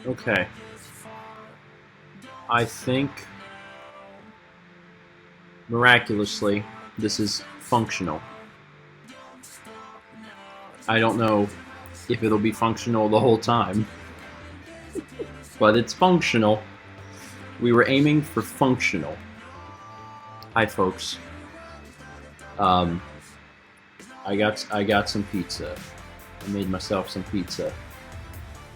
Okay. I think, miraculously, this is functional. I don't know if it'll be functional the whole time, but it's functional. We were aiming for functional. Hi, folks. Um, I got some pizza. I made myself some pizza.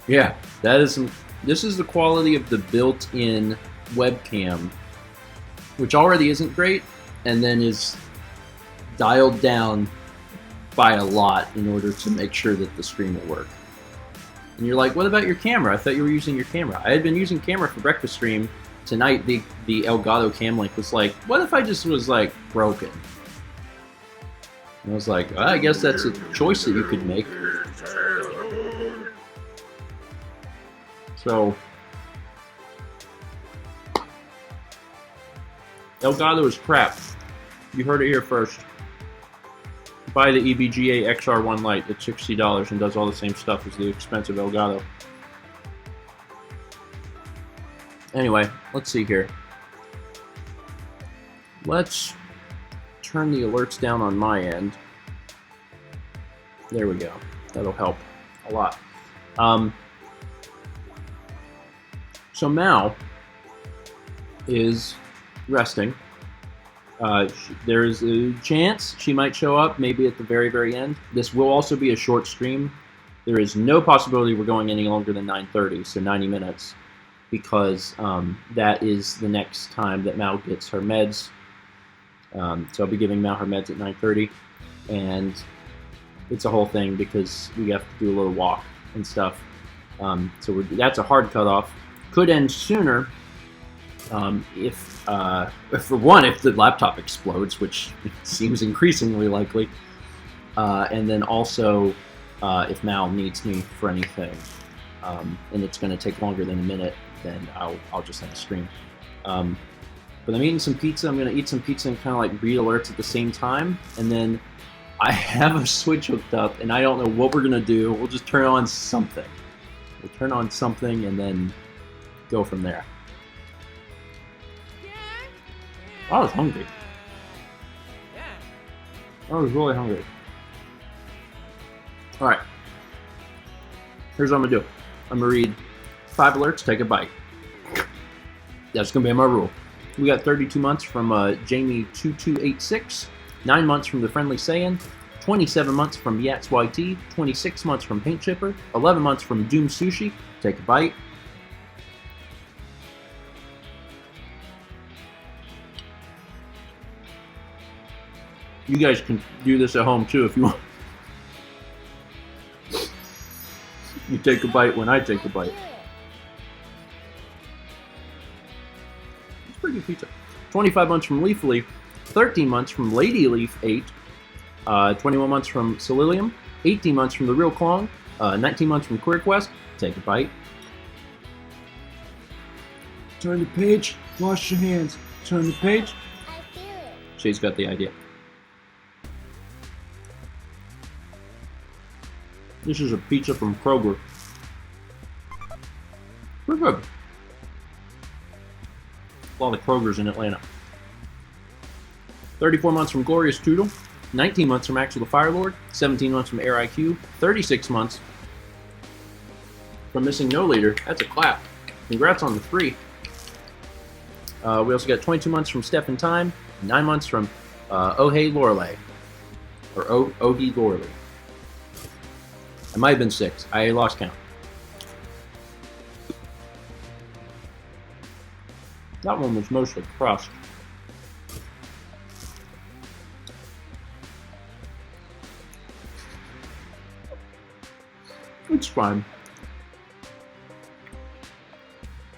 Yeah, that is some. This is the quality of the built-in webcam, which already isn't great, and then is dialed down by a lot in order to make sure that the stream will work. And you're like, what about your camera? I thought you were using your camera. I had been using camera for breakfast stream. Tonight, the Elgato Cam Link was like, what if I just was like broken? And I was like, well, I guess that's a choice that you could make. So, Elgato is crap. You heard it here first. Buy the EVGA XR1 Lite at $60 and does all the same stuff as the expensive Elgato. Anyway, let's see here. Let's turn the alerts down on my end. There we go. That'll help a lot. So Mal is resting. There's a chance she might show up, maybe at the very, very end. This will also be a short stream. There is no possibility we're going any longer than 9:30, so 90 minutes, because that is the next time that Mal gets her meds. So I'll be giving Mal her meds at 9:30, and it's a whole thing because we have to do a little walk and stuff. So that's a hard cutoff. Could end sooner. If for one, if the laptop explodes, which seems increasingly likely, and then also if Mal needs me for anything, and it's going to take longer than a minute, then I'll just have to stream. But I'm eating some pizza. I'm going to eat some pizza and kind of like read alerts at the same time, and then I have a Switch hooked up, and I don't know what we're going to do. We'll just turn on something. We'll turn on something and then go from there. I was hungry. I was really hungry. Alright. Here's what I'm going to do. I'm going to read 5 alerts, take a bite. That's going to be my rule. We got 32 months from Jamie2286, 9 months from The Friendly Saiyan, 27 months from Yats YT, 26 months from Paint Chipper, 11 months from Doom Sushi, take a bite. You guys can do this at home too if you want. You take a bite when I take a bite. It's pretty good pizza. 25 months from Leafly, 13 months from Lady Leaf 8, 21 months from Solilium, 18 months from The Real Klong, 19 months from Queer Quest, take a bite. Turn the page, wash your hands. Turn the page. I feel it. She's got the idea. This is a pizza from Kroger. Pretty good. A lot of Krogers in Atlanta. 34 months from Glorious Toodle, 19 months from Axel the Firelord, 17 months from Air IQ, 36 months from Missing No Leader. That's a clap. Congrats on the 3. We also got 22 months from Steph in Time, 9 months from Oh Hey Lorelei, or Ogie Lorelei. It might have been 6. I lost count. That one was mostly crust. It's fine.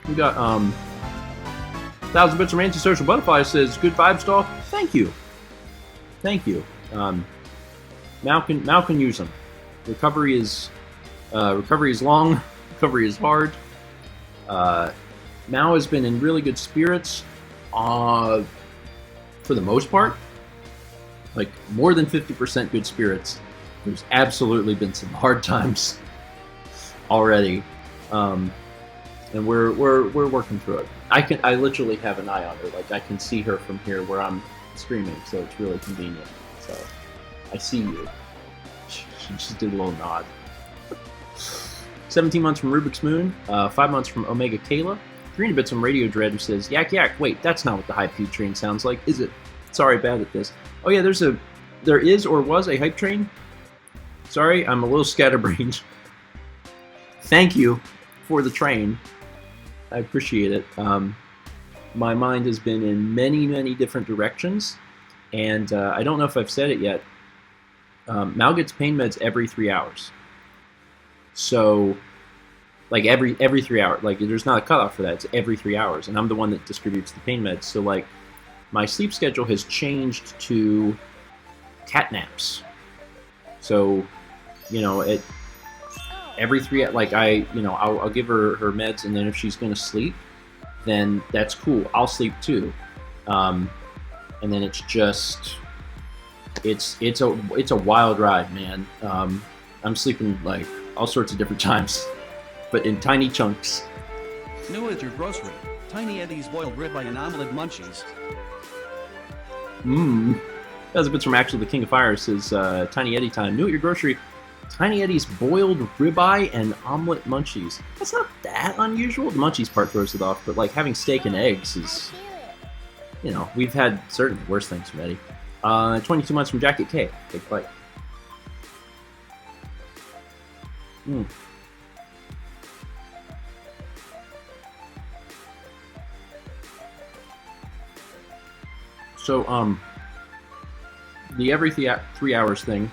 We got 1,000 Bits of Anti-Social Butterfly says, good vibes, doll. Thank you. Thank you. Mal can use them. Recovery is long. Recovery is hard. Mal has been in really good spirits for the most part. Like more than 50% good spirits. There's absolutely been some hard times already. and we're working through it. I literally have an eye on her. Like I can see her from here where I'm streaming, so it's really convenient. So I see you. She just did a little nod. 17 months from Rubik's Moon, 5 months from Omega Kayla, 300 bits from Radio Dread who says, Yak Yak, wait, that's not what the Hype Train sounds like, is it? Sorry, bad at this. Oh yeah, there is or was a Hype Train? Sorry, I'm a little scatterbrained. Thank you for the train. I appreciate it. My mind has been in many, many different directions, and I don't know if I've said it yet. Mal gets pain meds every 3 hours. So, like every 3 hours, like there's not a cutoff for that. It's every 3 hours, and I'm the one that distributes the pain meds. So, like, my sleep schedule has changed to cat naps. So, you know, every 3, like I'll give her meds, and then if she's gonna sleep, then that's cool. I'll sleep too, and then it's just it's a wild ride, man. I'm sleeping like all sorts of different times, but in tiny chunks. New at your grocery. Tiny Eddie's boiled ribeye and omelet munchies. That was a bit from Actually the King of Fire. Says Tiny Eddie time. New at your grocery. Tiny Eddie's boiled ribeye and omelet munchies. That's not that unusual. The munchies part throws it off, but like having steak and eggs is, you know, we've had certainly worse things from Eddie. 22 months from Jacket K. Big bite. So, the every 3 hours thing,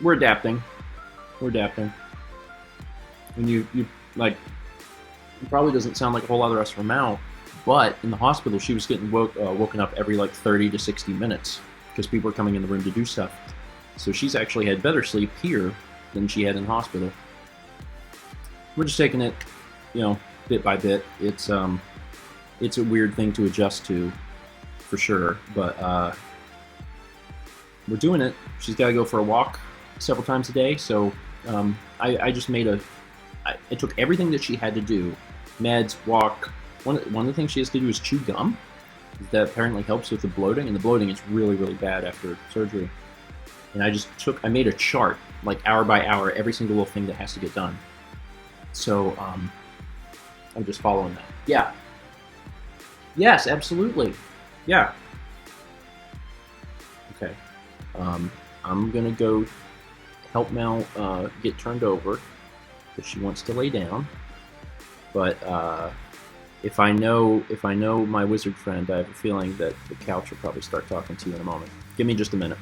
we're adapting. And you like, it probably doesn't sound like a whole lot of us from Mal, but in the hospital she was getting woken up every like 30 to 60 minutes because people were coming in the room to do stuff. So she's actually had better sleep here than she had in the hospital. We're just taking it, you know, bit by bit. It's a weird thing to adjust to, for sure, but we're doing it. She's got to go for a walk several times a day, so I just made I took everything that she had to do, meds, walk. One of the things she has to do is chew gum. That apparently helps with the bloating, and the bloating is really, really bad after surgery. And I made a chart, like hour by hour, every single little thing that has to get done. So I'm just following that. Yeah. Yes, absolutely. Yeah. Okay. I'm gonna go help Mel get turned over because she wants to lay down. But if I know my wizard friend, I have a feeling that the couch will probably start talking to you in a moment. Give me just a minute.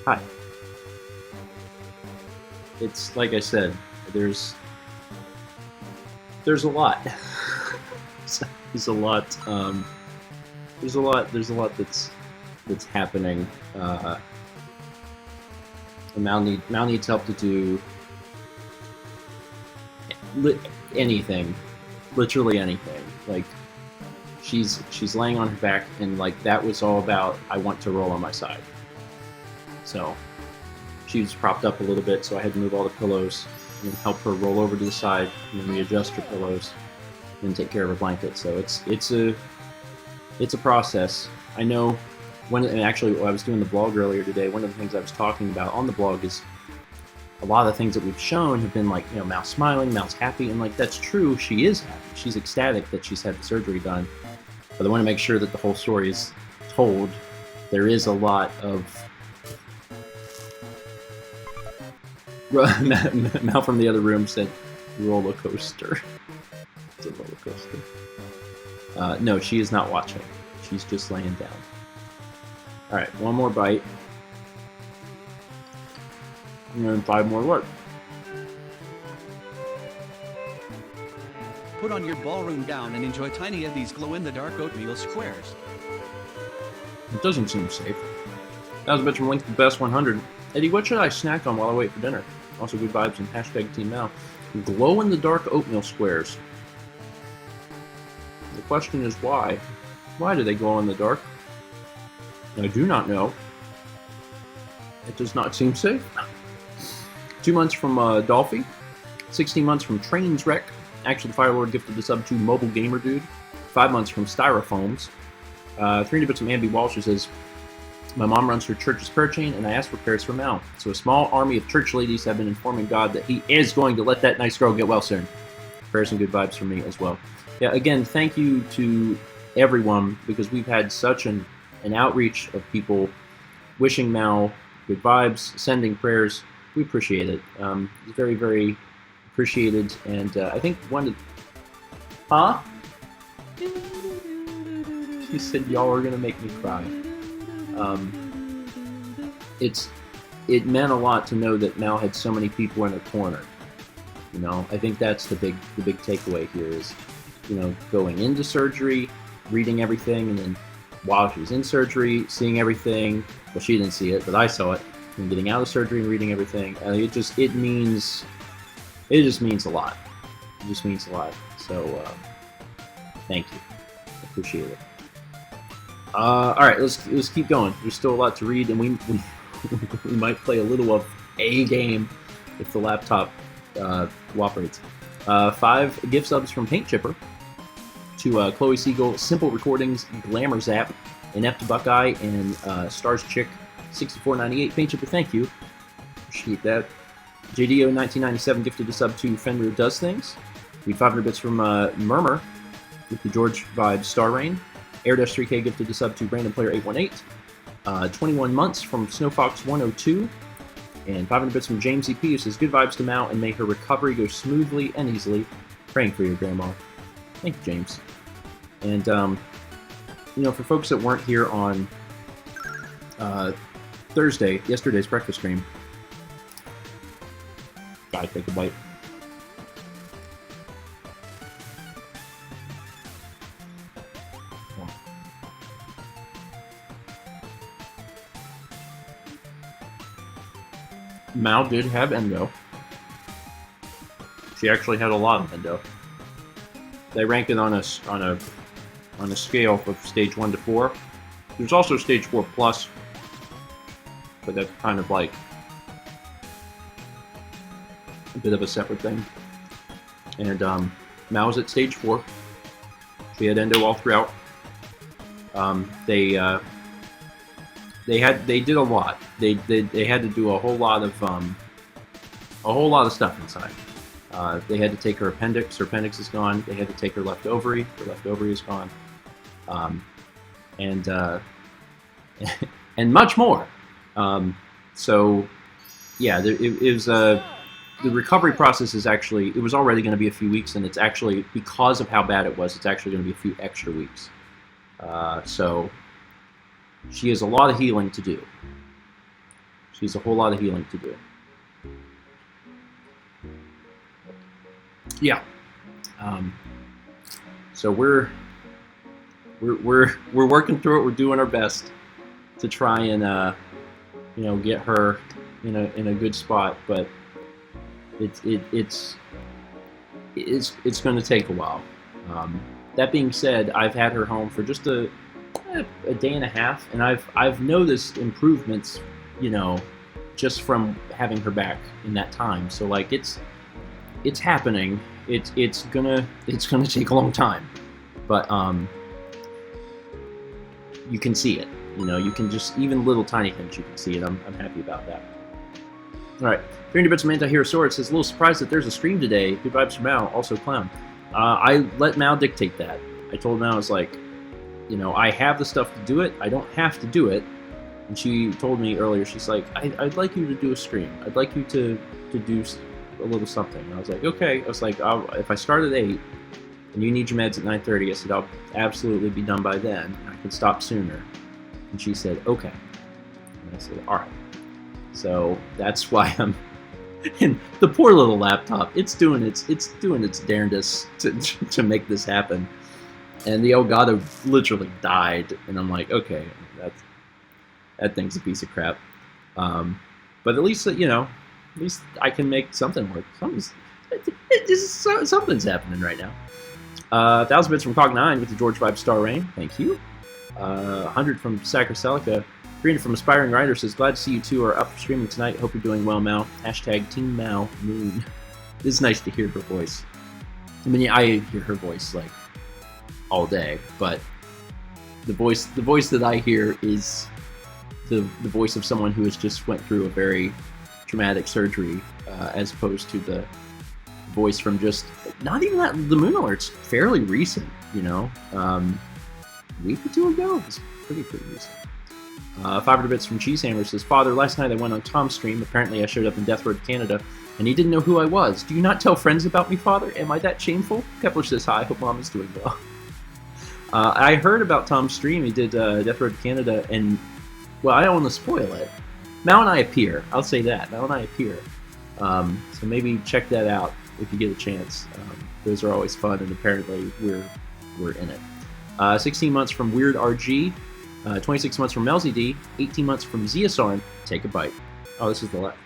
Hi. It's like I said, there's a lot. there's a lot. There's a lot that's happening. Mal needs help to do anything, literally anything. Like she's laying on her back, and like that was all about I want to roll on my side. So she was propped up a little bit, so I had to move all the pillows and then help her roll over to the side, and then readjust her pillows, and then take care of her blanket. So it's a process. I know. And actually, I was doing the blog earlier today. One of the things I was talking about on the blog is a lot of the things that we've shown have been like, Mal's smiling, Mal's happy, and like that's true. She is happy. She's ecstatic that she's had the surgery done. But I want to make sure that the whole story is told. There is a lot of Mal from the other room said roller coaster. It's a roller coaster. No, she is not watching. She's just laying down. Alright, one more bite. And then 5 more work. Put on your ballroom gown and enjoy Tiny Eddie's glow-in-the-dark oatmeal squares. It doesn't seem safe. That was a bit from Link to the Best 100. Eddie, what should I snack on while I wait for dinner? Also good vibes and hashtag Team Mal. Glow-in-the-dark oatmeal squares. The question is why? Why do they glow in the dark? I do not know. It does not seem safe. 2 months from Dolphy. 16 months from Trains Wreck. Actually, the Firelord gifted the sub to Mobile Gamer Dude. 5 months from Styrofoams. 300 bits from Ambi Walsh, who says, my mom runs her church's prayer chain, and I asked for prayers for Mal. So a small army of church ladies have been informing God that he is going to let that nice girl get well soon. Prayers and good vibes from me as well. Yeah, again, thank you to everyone, because we've had such an outreach of people wishing Mal good vibes, sending prayers. We appreciate it. It's very, very appreciated. And I think one of... Huh? He said, y'all are going to make me cry. It meant a lot to know that Mal had so many people in her corner. I think that's the big takeaway here is, going into surgery, reading everything, and then while she was in surgery, seeing everything. Well, she didn't see it, but I saw it. And getting out of surgery and reading everything. It just means a lot. It just means a lot. So, thank you. I appreciate it. All right, let's keep going. There's still a lot to read, and we might play a little of a game if the laptop cooperates. 5 gift subs from Paint Chipper to Chloe Siegel, Simple Recordings, Glamour Zap, Inept Buckeye, and Stars Chick 6498. Paint Chipper, thank you. Appreciate that. JDO 1997 gifted a sub to Fender Does Things. We 500 bits from Murmur with the George Vibe Star Rain. Airdash 3K gifted a sub to Brandon Player 818. 21 months from Snowfox 102. And 500 bits from James EP, who says, good vibes to Mal and may her recovery go smoothly and easily. Praying for your grandma. Thank you, James. And, for folks that weren't here on Thursday, yesterday's breakfast stream, gotta take a bite. Mal did have endo. She actually had a lot of endo. They rank it on a scale of stage 1 to 4. There's also stage 4 plus, but that's kind of like a bit of a separate thing. And Mal's at stage 4. She had endo all throughout. They did a lot. They had to do a whole lot of stuff inside. They had to take her appendix. Her appendix is gone. They had to take her left ovary. Her left ovary is gone. And and much more. So yeah, it was the recovery process is actually, it was already going to be a few weeks, and it's actually, because of how bad it was, it's actually going to be a few extra weeks. So she has a lot of healing to do. She's a whole lot of healing to do. Yeah. So we're working through it. We're doing our best to try and get her in a good spot, but it's going to take a while. That being said, I've had her home for just a day and a half, and I've noticed improvements, just from having her back in that time. So like it's happening. It's gonna take a long time, but you can see it. You can just, even little tiny things, you can see it. I'm happy about that. All right, 300 bits from Anti-Hero says, a little surprised that there's a stream today. Good vibes from Mao, also clown. I let Mao dictate that. I told Mao, I was like, I have the stuff to do it. I don't have to do it. And she told me earlier, she's like, I'd like you to do a stream. I'd like you to do a little something. And I was like, okay. I was like, if I start at 8 and you need your meds at 9:30, I said, I'll absolutely be done by then. I can stop sooner. And she said, okay. And I said, all right. So that's why I'm in the poor little laptop. It's doing its darndest to make this happen. And the Elgato literally died, and I'm like, okay, that thing's a piece of crap. But at least I can make something work. Something's happening right now. 1,000 bits from Cog9 with the George Vibe Star Rain. Thank you. 100 from Sacrocelica. 300 from Aspiring Writer says, glad to see you two are up for streaming tonight. Hope you're doing well, Mao. Hashtag Team Mao Moon. It's nice to hear her voice. I mean, I hear her voice like all day, but the voice that I hear is the voice of someone who has just went through a very traumatic surgery, as opposed to the voice from just not even that. The Moon Alert's fairly recent, a week or two ago. It's pretty recent. 500 bits from Cheesehammer says, Father, last night I went on Tom's stream. Apparently I showed up in Death Road, Canada, and he didn't know who I was. Do you not tell friends about me, Father? Am I that shameful? Kepler says, hi, hope Mom is doing well. I heard about Tom's stream. He did Death Road, Canada, and, well, I don't want to spoil it. Mao and I appear. I'll say that. Mao and I appear. So maybe check that out if you get a chance. Those are always fun, and apparently we're in it. 16 months from Weird RG. 26 months from Melzy D, 18 months from Ziasarn. Take a bite. Oh, this is the left.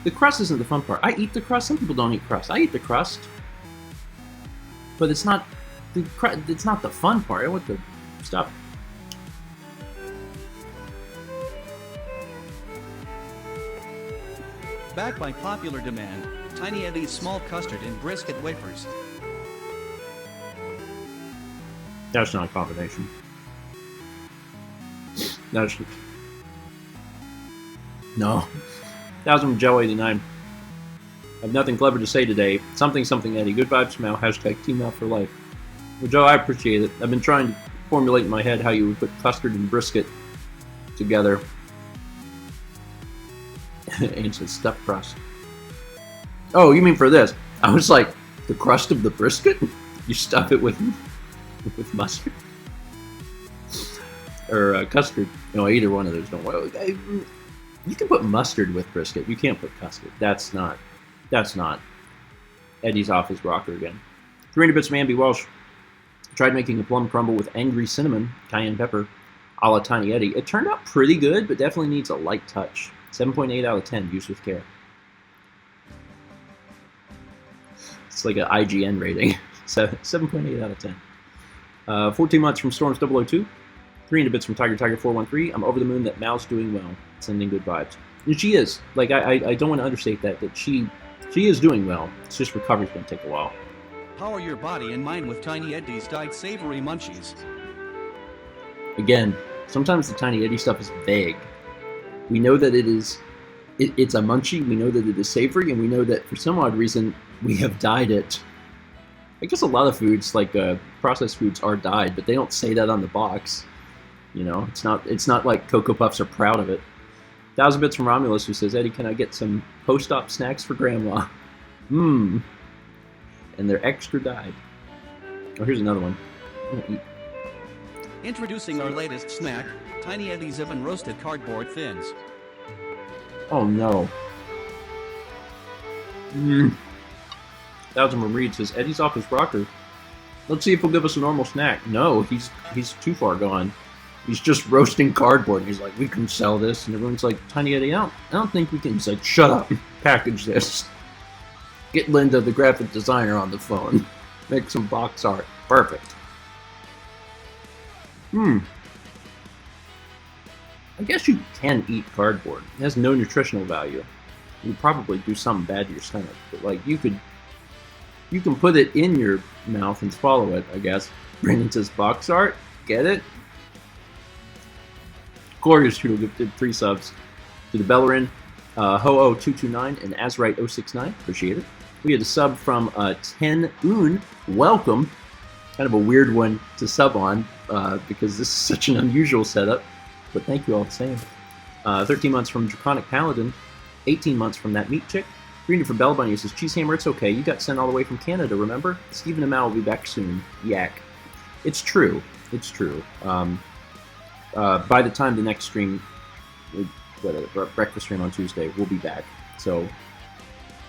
The crust isn't the fun part. I eat the crust. Some people don't eat crust. I eat the crust, but it's not the fun part. I want the stuff. Back by popular demand, Tiny Eddie's small custard and brisket wafers. That's not a combination. No. 1,000 from Joe 89. I have nothing clever to say today. Something Eddie. Good vibes from Mao. Hashtag Team Mao for life. Well, Joe, I appreciate it. I've been trying to formulate in my head how you would put custard and brisket together. Ancient stuffed crust. Oh, you mean for this? I was like, the crust of the brisket? You stuff it with mustard? Or custard. Either one of those don't work. You can put mustard with brisket. You can't put custard. That's not. Eddie's off his rocker again. 300 bits from Amby Walsh. Tried making a plum crumble with angry cinnamon, cayenne pepper, a la Tiny Eddie. It turned out pretty good, but definitely needs a light touch. 7.8 out of 10, used with care. It's like an IGN rating. So 7.8 out of 10. 14 months from Storms 002. 300 bits from Tiger 413. I'm over the moon that Mao's doing well. Sending good vibes. And she is. Like, I don't want to understate that she is doing well. It's just recovery's going to take a while. Power your body and mind with Tiny Eddie's dyed savory munchies. Again, sometimes the Tiny Eddie stuff is vague. We know that it's a munchie, we know that it is savory, and we know that for some odd reason we have dyed it. I guess a lot of foods, like processed foods, are dyed, but they don't say that on the box. It's not like Cocoa Puffs are proud of it. 1,000 bits from Romulus, who says, Eddie, can I get some post-op snacks for Grandma? And they're extra dyed. Oh, here's another one. I'm gonna eat. Introducing our latest snack, Tiny Eddie's oven roasted cardboard thins. Oh no. Thousand from Reed says Eddie's off his rocker. Let's see if he'll give us a normal snack. No, he's too far gone. He's just roasting cardboard. He's like, we can sell this, and everyone's like, Tiny Eddie, I don't think we can. He's like, shut up, package this. Get Linda, the graphic designer, on the phone. Make some box art. Perfect. I guess you can eat cardboard. It has no nutritional value. You probably do something bad to your stomach, but like you can put it in your mouth and swallow it, I guess. Brandon says box art. Get it? Glorious Trudeau gifted 3 subs to the Bellerin, Ho0229 and Azrite069. Appreciate it. We had a sub from 10 Un. Welcome. Kind of a weird one to sub on because this is such an unusual setup. But thank you all the same. 13 months from Draconic Paladin. 18 months from That Meat Chick. Greener from Bell Bunny says, Cheesehammer, it's okay. You got sent all the way from Canada, remember? Stephen and Mal will be back soon. Yak. It's true. It's true. By the time the next stream, breakfast stream on Tuesday, we'll be back. So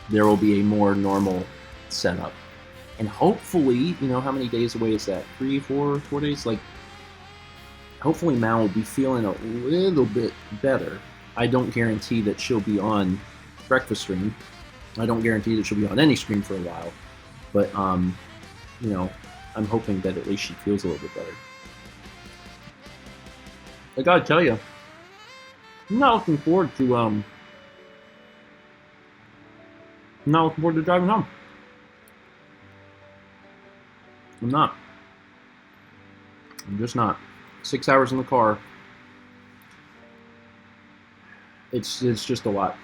there will be a more normal setup. And hopefully, you know, how many days away is that? 3, 4 days? Like, hopefully Mal will be feeling a little bit better. I don't guarantee that she'll be on breakfast stream. I don't guarantee that she'll be on any stream for a while. But, you know, I'm hoping that at least she feels a little bit better. I gotta tell you, I'm not looking forward to, driving home. I'm not. I'm just not. 6 hours in the car. It's just a lot.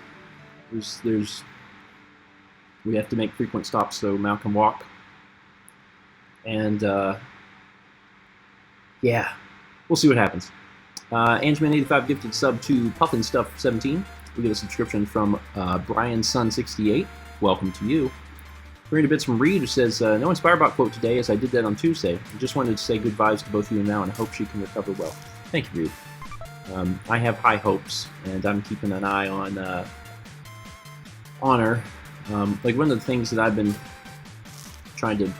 We have to make frequent stops so Mal can walk. And, yeah, we'll see what happens. Angeman85 gifted sub to Puffin Stuff 17. We get a subscription from Brian Sun 68. Welcome to you. 300 bits from Reed, who says, no Inspirebot quote today, as I did that on Tuesday. I just wanted to say good vibes to both you and Mal, and I hope she can recover well. Thank you, Reed. I have high hopes, and I'm keeping an eye on her. Like, one of the things that I've been trying to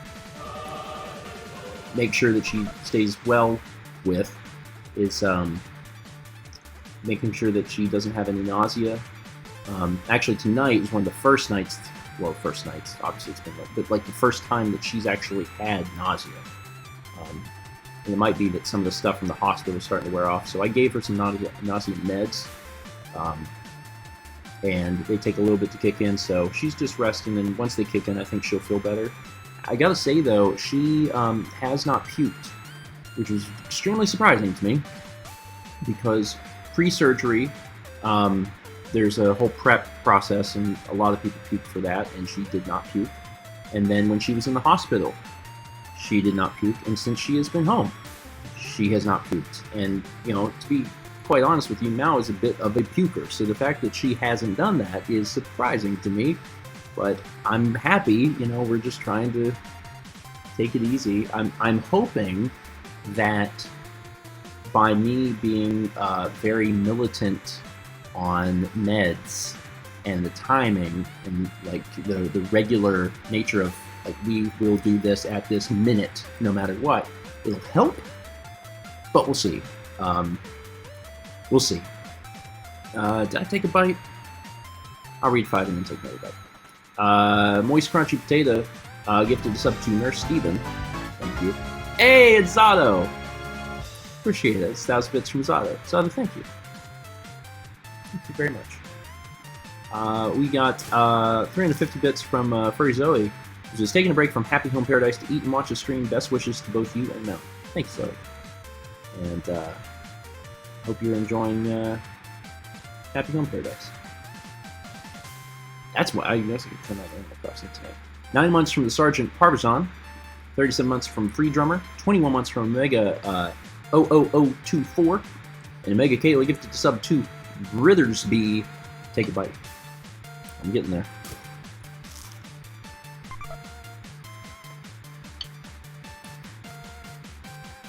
make sure that she stays well with is making sure that she doesn't have any nausea. Actually, tonight was one of the first nights, well, obviously it's been like, but like the first time that she's actually had nausea. And it might be that some of the stuff from the hospital is starting to wear off, so I gave her some nausea meds, and they take a little bit to kick in, so she's just resting, and once they kick in, I think she'll feel better. I gotta say, though, she has not puked, which was extremely surprising to me, because pre-surgery, there's a whole prep process, and a lot of people puke for that, and she did not puke. And then when she was in the hospital, she did not puke, and since she has been home, she has not puked. And, you know, to be quite honest with you, Mal is a bit of a puker, so the fact that she hasn't done that is surprising to me, but I'm happy. You know, we're just trying to take it easy. I'm hoping that by me being very militant on meds and the timing and like the regular nature of like we will do this at this minute no matter what, it'll help, but we'll see. We'll see. Did I take a bite? I'll read 5 and then take another bite. Moist Crunchy Potato gifted this up to Nurse Steven. Thank you. Hey, it's Zato! Appreciate it. It's 1,000 bits from Zato. Zato, thank you. Thank you very much. We got 350 bits from Furry Zoe, who's just taking a break from Happy Home Paradise to eat and watch a stream. Best wishes to both you and Mel. Thanks, Zoe. And hope you're enjoying Happy Home Paradise. That's why I guess I can turn that Animal Crossing tonight. 9 months from the Sergeant Parmesan. 37 months from Free Drummer. 21 months from Omega 00024. And Omega Kayla gifted the sub to Brithersby. Take a bite. I'm getting there.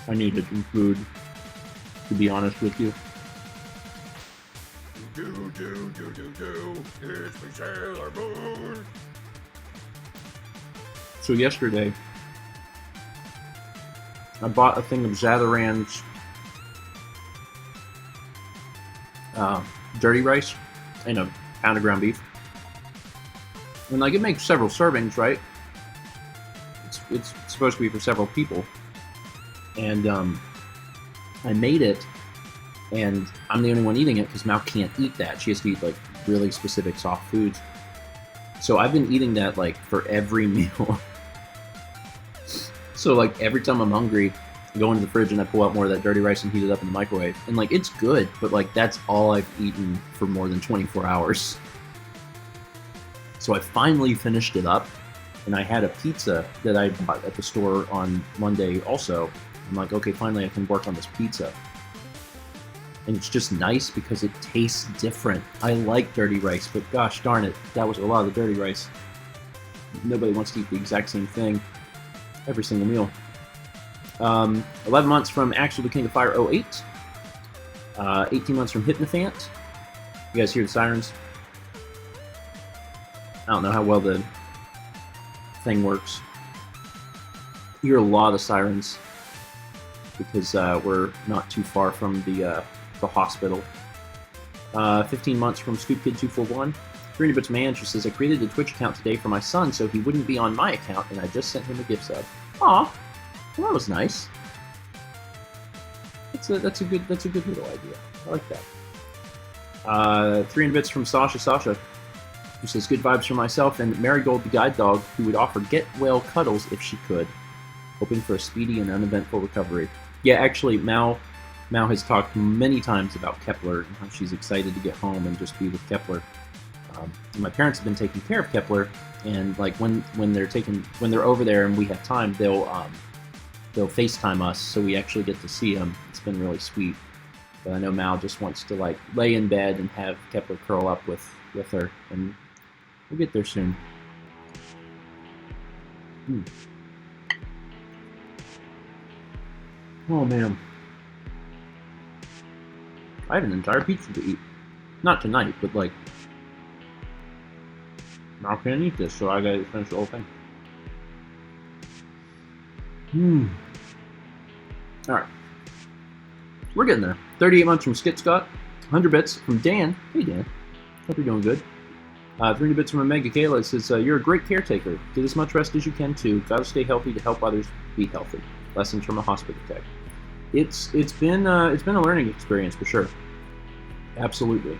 I needed some food, to be honest with you. It's me, Sailor Moon. So yesterday, I bought a thing of Zatarain's dirty rice and a pound of ground beef. And like, it makes several servings, right? It's supposed to be for several people. And I made it, and I'm the only one eating it because Mal can't eat that. She has to eat like really specific soft foods. So I've been eating that like for every meal. So like every time I'm hungry, I go into the fridge and I pull out more of that dirty rice and heat it up in the microwave. And like, it's good, but like that's all I've eaten for more than 24 hours. So I finally finished it up, and I had a pizza that I bought at the store on Monday also. I'm like, okay, finally I can work on this pizza. And it's just nice because it tastes different. I like dirty rice, but gosh darn it, that was a lot of the dirty rice. Nobody wants to eat the exact same thing every single meal. 11 months from Axel the King of Fire 08. 18 months from Hypnophant. You guys hear the sirens? I don't know how well the thing works. You hear a lot of sirens because we're not too far from the hospital. 15 months from Scoop Kid 241. 300 Bits Man, she says, I created a Twitch account today for my son so he wouldn't be on my account, and I just sent him a gift sub. Aw, well, that was nice. That's a good little idea. I like that. 300 Bits from Sasha, who says, good vibes for myself and Marigold the guide dog, who would offer get well cuddles if she could. Hoping for a speedy and uneventful recovery. Yeah, actually, Mal has talked many times about Kepler and how she's excited to get home and just be with Kepler. My parents have been taking care of Kepler, and like when they're over there and we have time, they'll FaceTime us, so we actually get to see them. It's been really sweet. But I know Mal just wants to like lay in bed and have Kepler curl up with her, and we'll get there soon. Oh man, I have an entire pizza to eat. Not tonight, but like, I can't eat this, so I gotta finish the whole thing. Alright. We're getting there. 38 months from Skit Scott. 100 bits from Dan. Hey Dan. Hope you're doing good. 300 bits from Omega Kayla. It says, you're a great caretaker. Get as much rest as you can too. Gotta stay healthy to help others be healthy. Lessons from a hospital tech. It's been a learning experience for sure. Absolutely.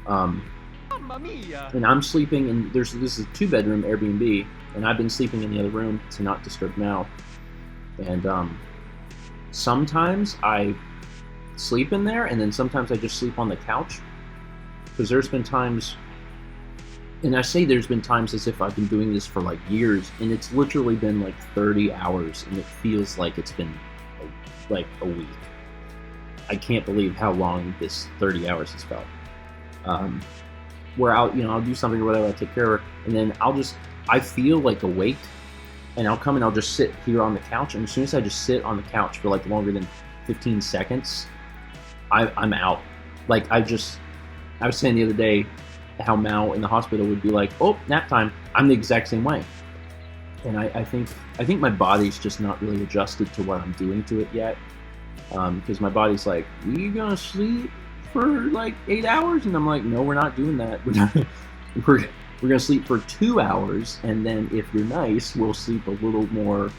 And I'm sleeping in this is a 2-bedroom Airbnb, and I've been sleeping in the other room to not disturb Mal. And sometimes I sleep in there, and then sometimes I just sleep on the couch. Because there's been times, and I say there's been times as if I've been doing this for like years, and it's literally been like 30 hours, and it feels like it's been like a week. I can't believe how long this 30 hours has felt. Where I'll do something or whatever, I'll take care of her, and then I feel like awake, and I'll come and I'll just sit here on the couch, and as soon as I just sit on the couch for like longer than 15 seconds, I'm out. Like I was saying the other day how Mal in the hospital would be like, oh, nap time. I'm the exact same way. And I think my body's just not really adjusted to what I'm doing to it yet. Because my body's like, we gonna sleep for like 8 hours? And I'm like, no, we're not doing that. We're gonna sleep for 2 hours, and then if you're nice, we'll sleep a little more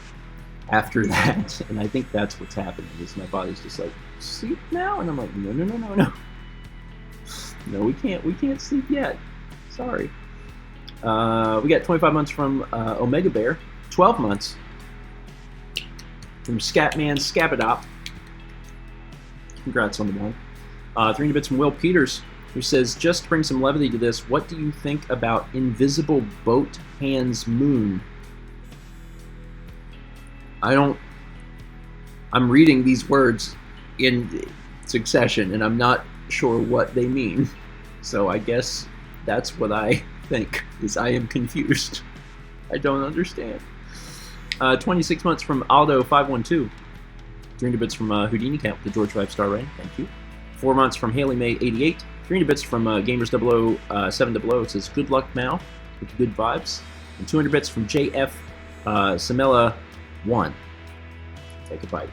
after that. And I think that's what's happening, is my body's just like, sleep now? And I'm like, no. No, we can't sleep yet. Sorry. We got 25 months from Omega Bear. 12 months from Scatman Scabadop. Congrats on the one. 300 bits from Will Peters, who says, just to bring some levity to this, what do you think about Invisible Boat Hands Moon? I'm reading these words in succession, and I'm not sure what they mean. So I guess that's what I think, is I am confused. I don't understand. 26 months from Aldo512. 300 bits from Houdini Camp, the George 5-star rating. Thank you. 4 months from Haley May 88. 300 bits from Gamers 700. It says, good luck, Mal, with good vibes. And 200 bits from JF Samela 1. Take a bite.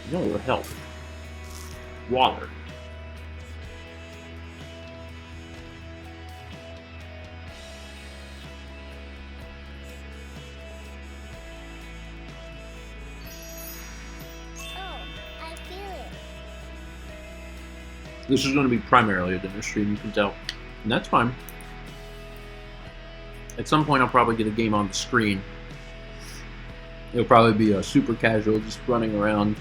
You know what would help? Water. This is going to be primarily a dinner stream, you can tell. And that's fine. At some point, I'll probably get a game on the screen. It'll probably be a super casual, just running around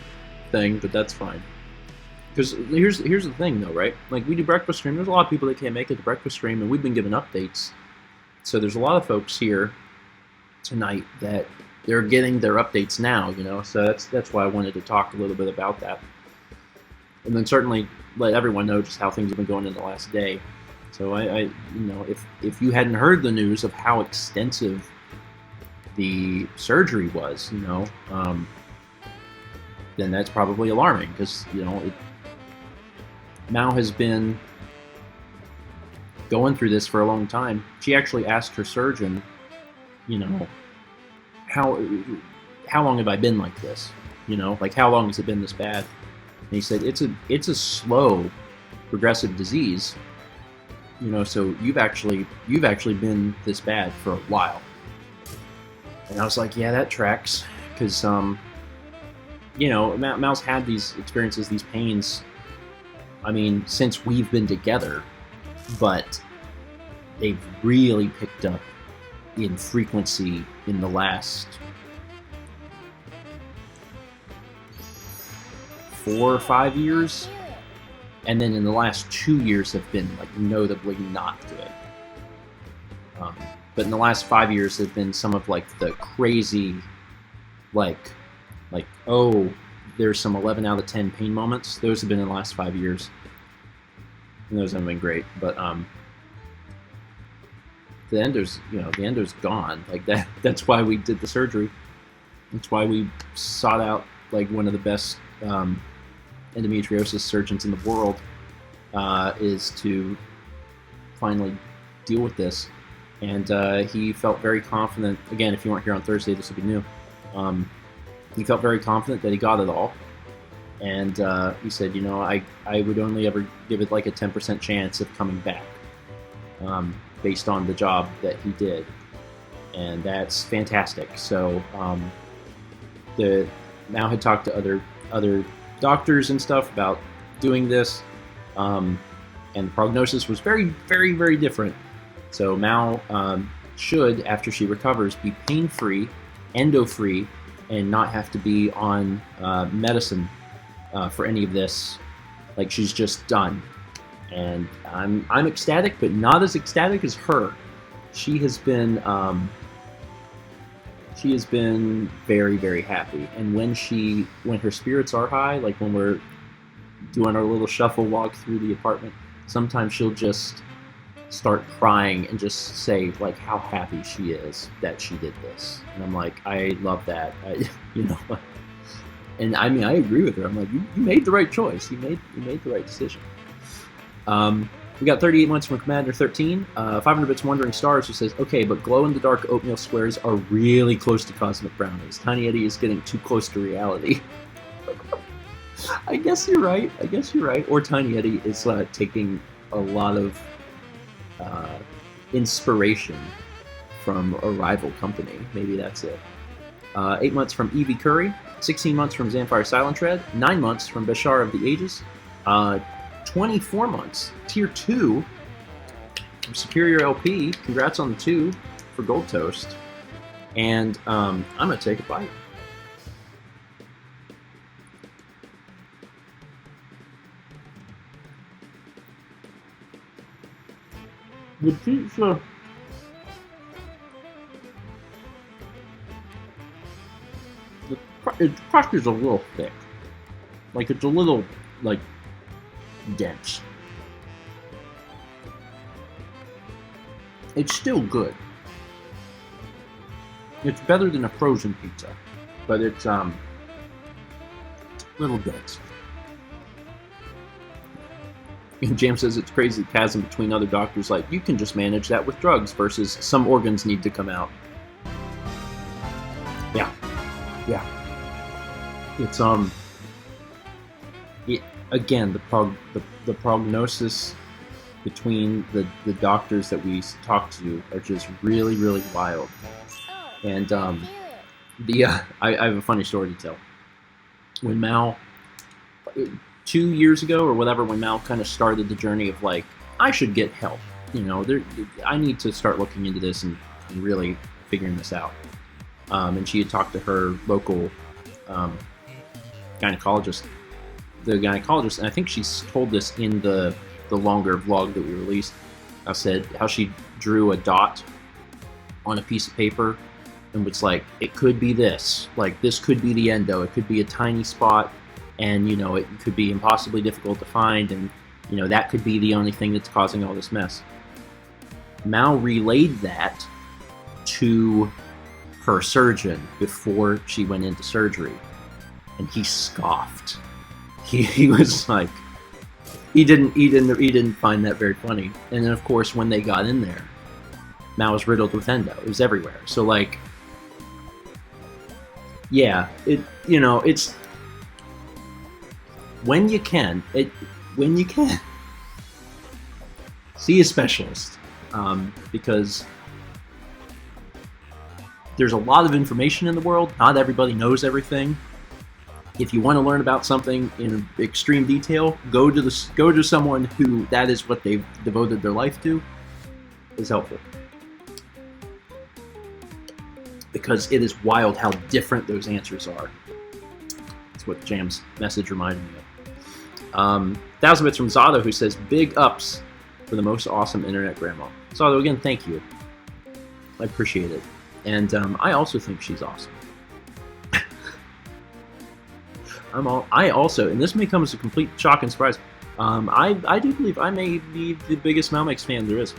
thing, but that's fine. Because here's the thing, though, right? Like, we do breakfast stream. There's a lot of people that can't make it to breakfast stream, and we've been given updates. So there's a lot of folks here tonight that they're getting their updates now, you know? So that's why I wanted to talk a little bit about that. And then certainly let everyone know just how things have been going in the last day. So I you know, if you hadn't heard the news of how extensive the surgery was, you know, then that's probably alarming, because, you know, Mao has been going through this for a long time. She actually asked her surgeon, you know, how long have I been like this? You know, like, how long has it been this bad? And he said, it's a slow, progressive disease. You know, so you've actually been this bad for a while. And I was like, yeah, that tracks, because you know, Mal's had these experiences, these pains, I mean, since we've been together, but they've really picked up in frequency in the last 4 or 5 years, and then in the last 2 years have been, like, notably not good. But in the last 5 years have been some of, like, the crazy, like, oh, there's some 11 out of 10 pain moments. Those have been in the last 5 years, and those haven't been great. But the endo's gone. Like, that's why we did the surgery. That's why we sought out, like, one of the best endometriosis surgeons in the world, is to finally deal with this. And he felt very confident. Again, if you weren't here on Thursday, this will be new. He felt very confident that he got it all. And he said, you know, I would only ever give it like a 10% chance of coming back, based on the job that he did. And that's fantastic. So Mao had talked to other doctors and stuff about doing this, and the prognosis was very, very, very different. So Mao should, after she recovers, be pain-free, endo-free, and not have to be on medicine for any of this. Like, she's just done. And I'm ecstatic, but not as ecstatic as her. She has been very, very happy. And when her spirits are high, like when we're doing our little shuffle walk through the apartment, sometimes she'll just start crying and just say, like, how happy she is that she did this. And I'm like, I love that. You know, and I mean, I agree with her. I'm like, you made the right choice. You made the right decision. We got 38 months from Commander 13. 500 bits Wandering Stars, who says, okay, but glow-in-the-dark oatmeal squares are really close to cosmic brownies. Tiny Eddie is getting too close to reality. I guess you're right. Or Tiny Eddie is taking a lot of inspiration from a rival company. Maybe that's it. 8 months from Evie Curry. 16 months from Zamfire Silent Tread. 9 months from Bashar of the Ages. 24 months. Tier 2 from Superior LP. Congrats on the 2 for Gold Toast. And I'm going to take a bite. The pizza... The crust is a little thick. Like, it's a little, like, dense. It's still good. It's better than a frozen pizza, but it's little bits. And James says it's crazy the chasm between other doctors. Like, you can just manage that with drugs versus some organs need to come out. Yeah. It's again, the prognosis between the doctors that we talk to are just really, really wild. And I have a funny story to tell. When Mal, 2 years ago or whatever, when Mal kind of started the journey of like, I should get help. I need to start looking into this and really figuring this out. And she had talked to her local gynecologist, and I think she's told this in the longer vlog that we released. I said how she drew a dot on a piece of paper and was like, it could be this, like this could be the endo, it could be a tiny spot, and it could be impossibly difficult to find, and that could be the only thing that's causing all this mess. Mal relayed that to her surgeon before she went into surgery, and he scoffed. He was like, he didn't find that very funny. And then of course when they got in there, Mal was riddled with endo. It was everywhere. So like, yeah, it's when you can see a specialist, because there's a lot of information in the world. Not everybody knows everything. If you want to learn about something in extreme detail, go to someone who that is what they've devoted their life to. Is helpful, because it is wild how different those answers are. That's what Jam's message reminded me of. 1,000 bits from Zato, who says, big ups for the most awesome internet grandma. Zato, again, thank you. I appreciate it. And I also think she's awesome. I also, and this may come as a complete shock and surprise, I do believe I may be the biggest Malmix fan there is.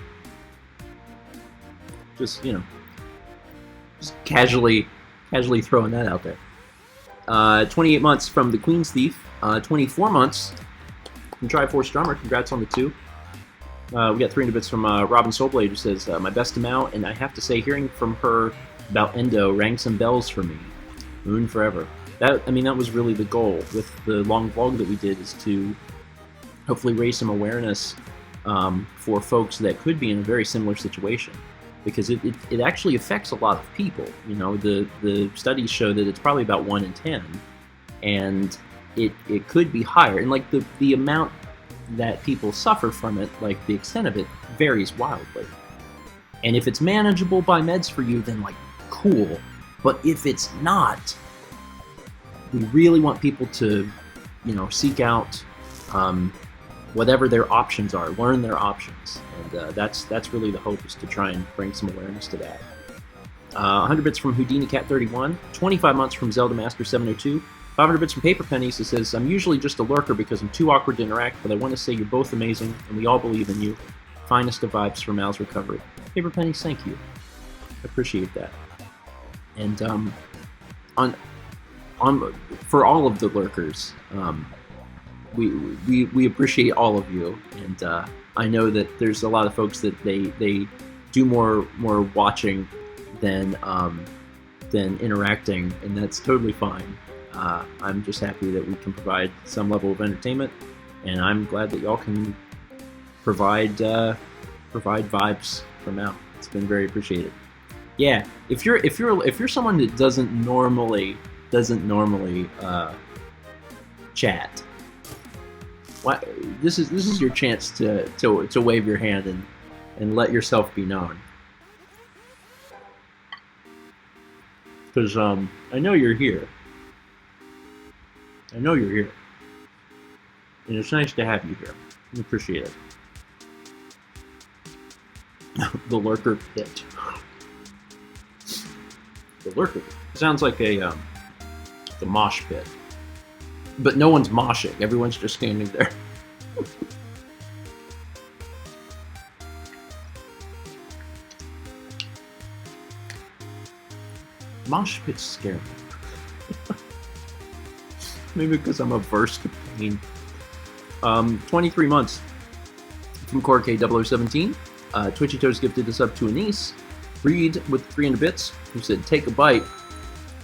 Just, just casually throwing that out there. 28 months from the Queen's Thief. 24 months from Triforce Drummer. Congrats on the 2. We got 300 bits from Robin Soulblade, who says, my best amount, and I have to say, hearing from her about endo rang some bells for me. Moon forever. That was really the goal with the long vlog that we did, is to hopefully raise some awareness for folks that could be in a very similar situation, because it actually affects a lot of people. The studies show that it's probably about 1 in 10, and it could be higher, and like the amount that people suffer from it, like the extent of it, varies wildly. And if it's manageable by meds for you, then like cool. But if it's not, we really want people to, seek out whatever their options are, learn their options, and that's really the hope, is to try and bring some awareness to that. 100 bits from Houdini Cat 31, 25 months from Zelda Master 702, 500 bits from Paper Pennies. It says, I'm usually just a lurker because I'm too awkward to interact, but I want to say you're both amazing, and we all believe in you. Finest of vibes for Mal's recovery. Paper Pennies, thank you. I appreciate that. And for all of the lurkers, we appreciate all of you, and I know that there's a lot of folks that they do more watching than interacting, and that's totally fine. I'm just happy that we can provide some level of entertainment, and I'm glad that y'all can provide vibes from Mal. It's been very appreciated. Yeah, if you're someone that doesn't normally chat, this is your chance to wave your hand and let yourself be known. Because I know you're here. I know you're here. And it's nice to have you here. I appreciate it. The Lurker Pit. The Lurker Pit. Sounds like the mosh pit. But no one's moshing. Everyone's just standing there. Mosh pits scare me. Maybe because I'm averse to pain. 23 months from CoreK0017. Twitchy Toes gifted this up to Anise. Reed with 300 bits, who said, take a bite.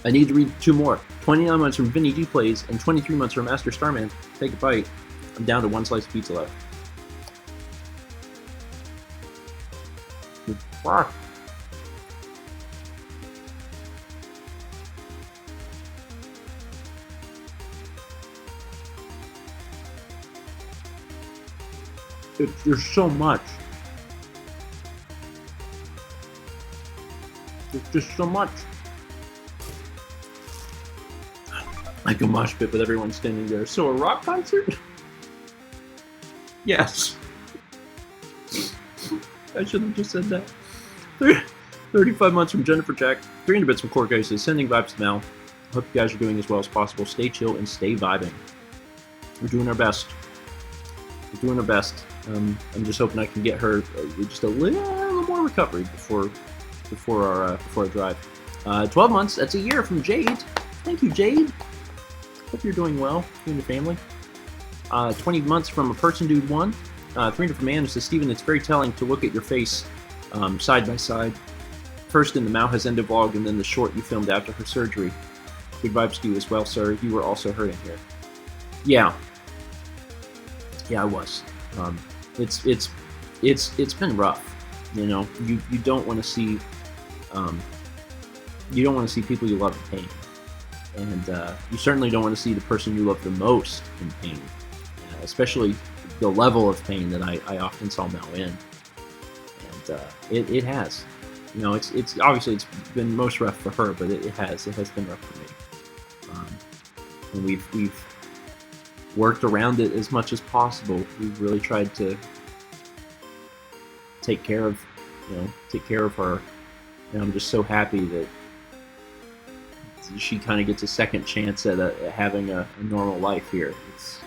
I need to read 2 more. 29 months from Vinny G Plays and 23 months from Master Starman. Take a bite. I'm down to 1 slice of pizza left. Fuck. There's so much. There's just so much. Like a mosh pit with everyone standing there. So a rock concert? Yes. I should have just said that. 35 months from Jennifer Jack. 300 bits from Cork Ice. Sending vibes to Mel. Hope you guys are doing as well as possible. Stay chill and stay vibing. We're doing our best. We're doing our best. I'm just hoping I can get her just a little more recovery before our drive. 12 months. That's a year from Jade. Thank you, Jade. Hope you're doing well. You and your family. 20 months from a person dude 1. 300 from man. It says, Steven, it's very telling to look at your face side by side. First in the Mao has ended vlog, and then the short you filmed after her surgery. Good vibes to you as well, sir. You were also hurting here. Yeah. Yeah, I was. It's been rough. You know, you don't want to see people you love in pain, and you certainly don't want to see the person you love the most in pain, especially the level of pain that I often saw Mel in, and it has. You know, it's obviously it's been most rough for her, but it has been rough for me, and we've worked around it as much as possible. We've really tried to take care of her, and I'm just so happy that she kind of gets a second chance at having a normal life here. It's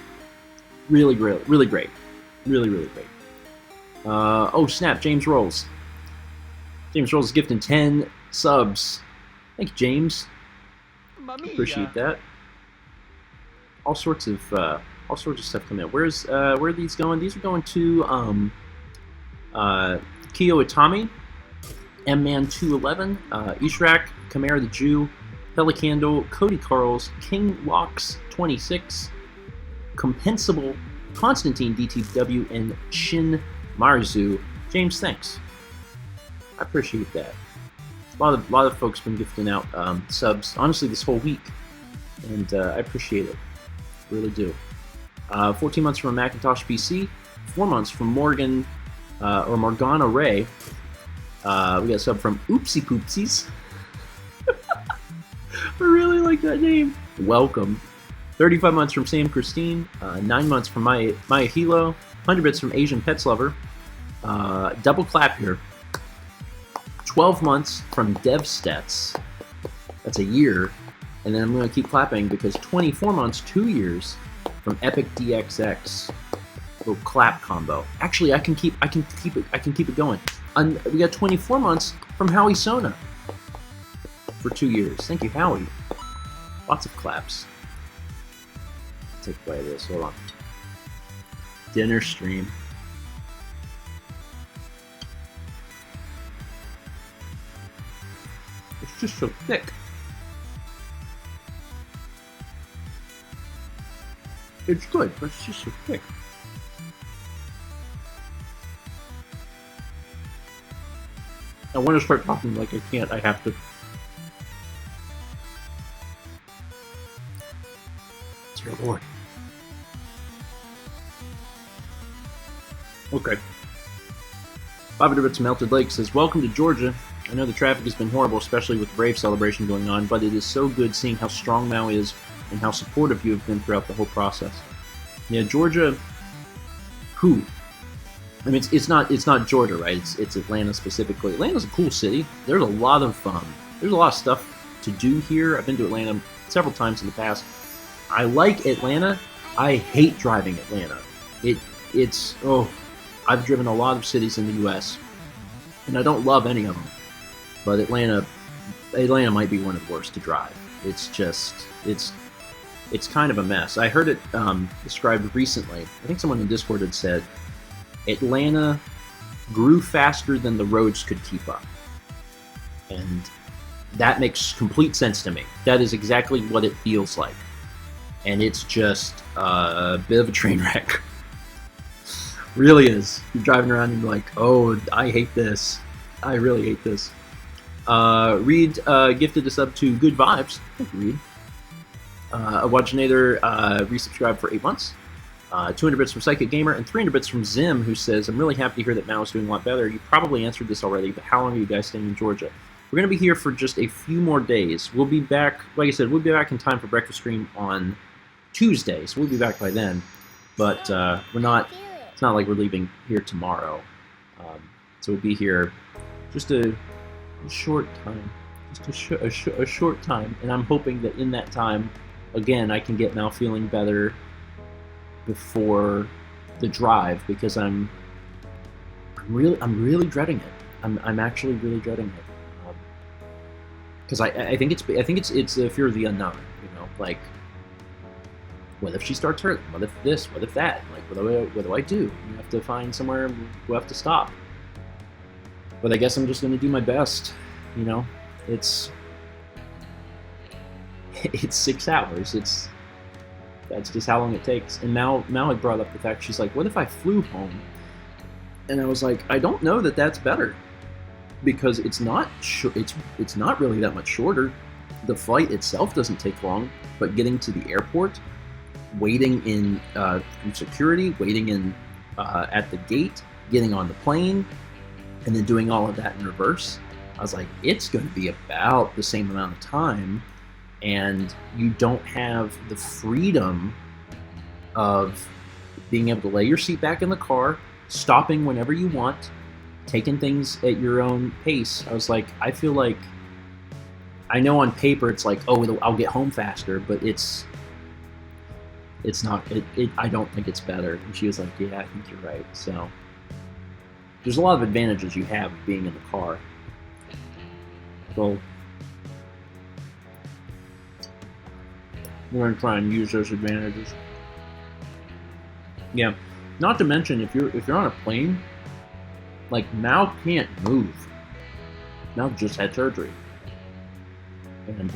really great. Really great. Oh snap, James Rolls. James Rolls is gifting 10 subs. Thank you, James. Appreciate that. All sorts of stuff coming out. Where are these going? These are going to Kiyo Itami, M-Man 211, Ishrak, Chimera the Jew, Pelicandle, Cody Carls, King Locks 26, Compensable, Constantine DTW, and Shin Marzu. James, thanks. I appreciate that. A lot of folks been gifting out subs, honestly, this whole week, and I appreciate it. Really do. 14 months from a Macintosh PC, 4 months from Morgan or Morgana Ray. We got a sub from Oopsie Poopsies. I really like that name. Welcome. 35 months from Sam Christine. 9 months from Maya Hilo. 100 bits from Asian Pets Lover. Double clap here. 12 months from DevStats. That's a year. And then I'm going to keep clapping because 24 months, 2 years from Epic DXX. Little clap combo. Actually, I can keep it going. We got 24 months from Howie Sona for 2 years. Thank you, Howie. Lots of claps. Take away this. Hold on. Dinner stream. It's just so thick. It's good, but it's just so thick. I want to start talking like I can't. I have to. Dear Lord. Okay. 500 Bits Melted Lake says, welcome to Georgia. I know the traffic has been horrible, especially with the Brave celebration going on, but it is so good seeing how strong Maui is and how supportive you have been throughout the whole process. Yeah, Georgia. Who? I mean, it's not Georgia, right? It's Atlanta specifically. Atlanta's a cool city. There's a lot of stuff to do here. I've been to Atlanta several times in the past. I like Atlanta. I hate driving Atlanta. I've driven a lot of cities in the U.S. and I don't love any of them. But Atlanta Atlanta might be one of the worst to drive. It's just, it's kind of a mess. I heard it described recently. I think someone in Discord had said Atlanta grew faster than the roads could keep up. And that makes complete sense to me. That is exactly what it feels like. And it's just a bit of a train wreck. Really is. You're driving around and you're like, oh, I hate this. I really hate this. Reed gifted a sub to Good Vibes. Thank you, Reed. Wajinator resubscribed for 8 months. 200 bits from Psychic Gamer, and 300 bits from Zim, who says, I'm really happy to hear that Mal is doing a lot better. You probably answered this already, but how long are you guys staying in Georgia? We're going to be here for just a few more days. We'll be back, like I said, we'll be back in time for breakfast stream on Tuesday, so we'll be back by then. But we're not, it's not like we're leaving here tomorrow. So we'll be here just a short time. Just a short time, and I'm hoping that in that time, again, I can get Mal feeling better before the drive, because I'm really dreading it. I'm actually really dreading it, because I think it's a fear of the unknown. You know, like, what if she starts hurting? What if this? What if that? Like, what do I do? You have to find somewhere. We'll have to stop. But I guess I'm just gonna do my best. You know, it's 6 hours. That's just how long it takes. And Mal had brought up the fact, she's like, what if I flew home? And I was like, I don't know that that's better, because it's not it's not really that much shorter. The flight itself doesn't take long, but getting to the airport, waiting in security, waiting in at the gate, getting on the plane, and then doing all of that in reverse, I was like, it's going to be about the same amount of time. And you don't have the freedom of being able to lay your seat back in the car, stopping whenever you want, taking things at your own pace. I was like, I feel like, I know on paper it's like, oh, I'll get home faster, but it's not. I don't think it's better. And she was like, yeah, I think you're right. So there's a lot of advantages you have of being in the car. So we're going to try and use those advantages. Yeah, not to mention, if you're on a plane, like, Mal can't move. Mal just had surgery, and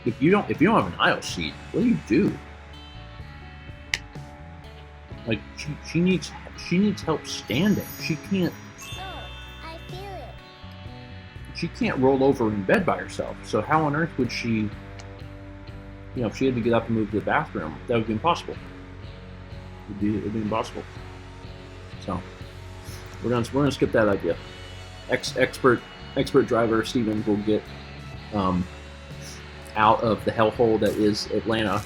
if you don't have an aisle seat, what do? Like, she needs help standing. She can't. I feel it. She can't roll over in bed by herself. So how on earth would she? You know, if she had to get up and move to the bathroom, that would be impossible. It'd be impossible. So we're gonna skip that idea. Expert driver Steven will get out of the hellhole that is Atlanta,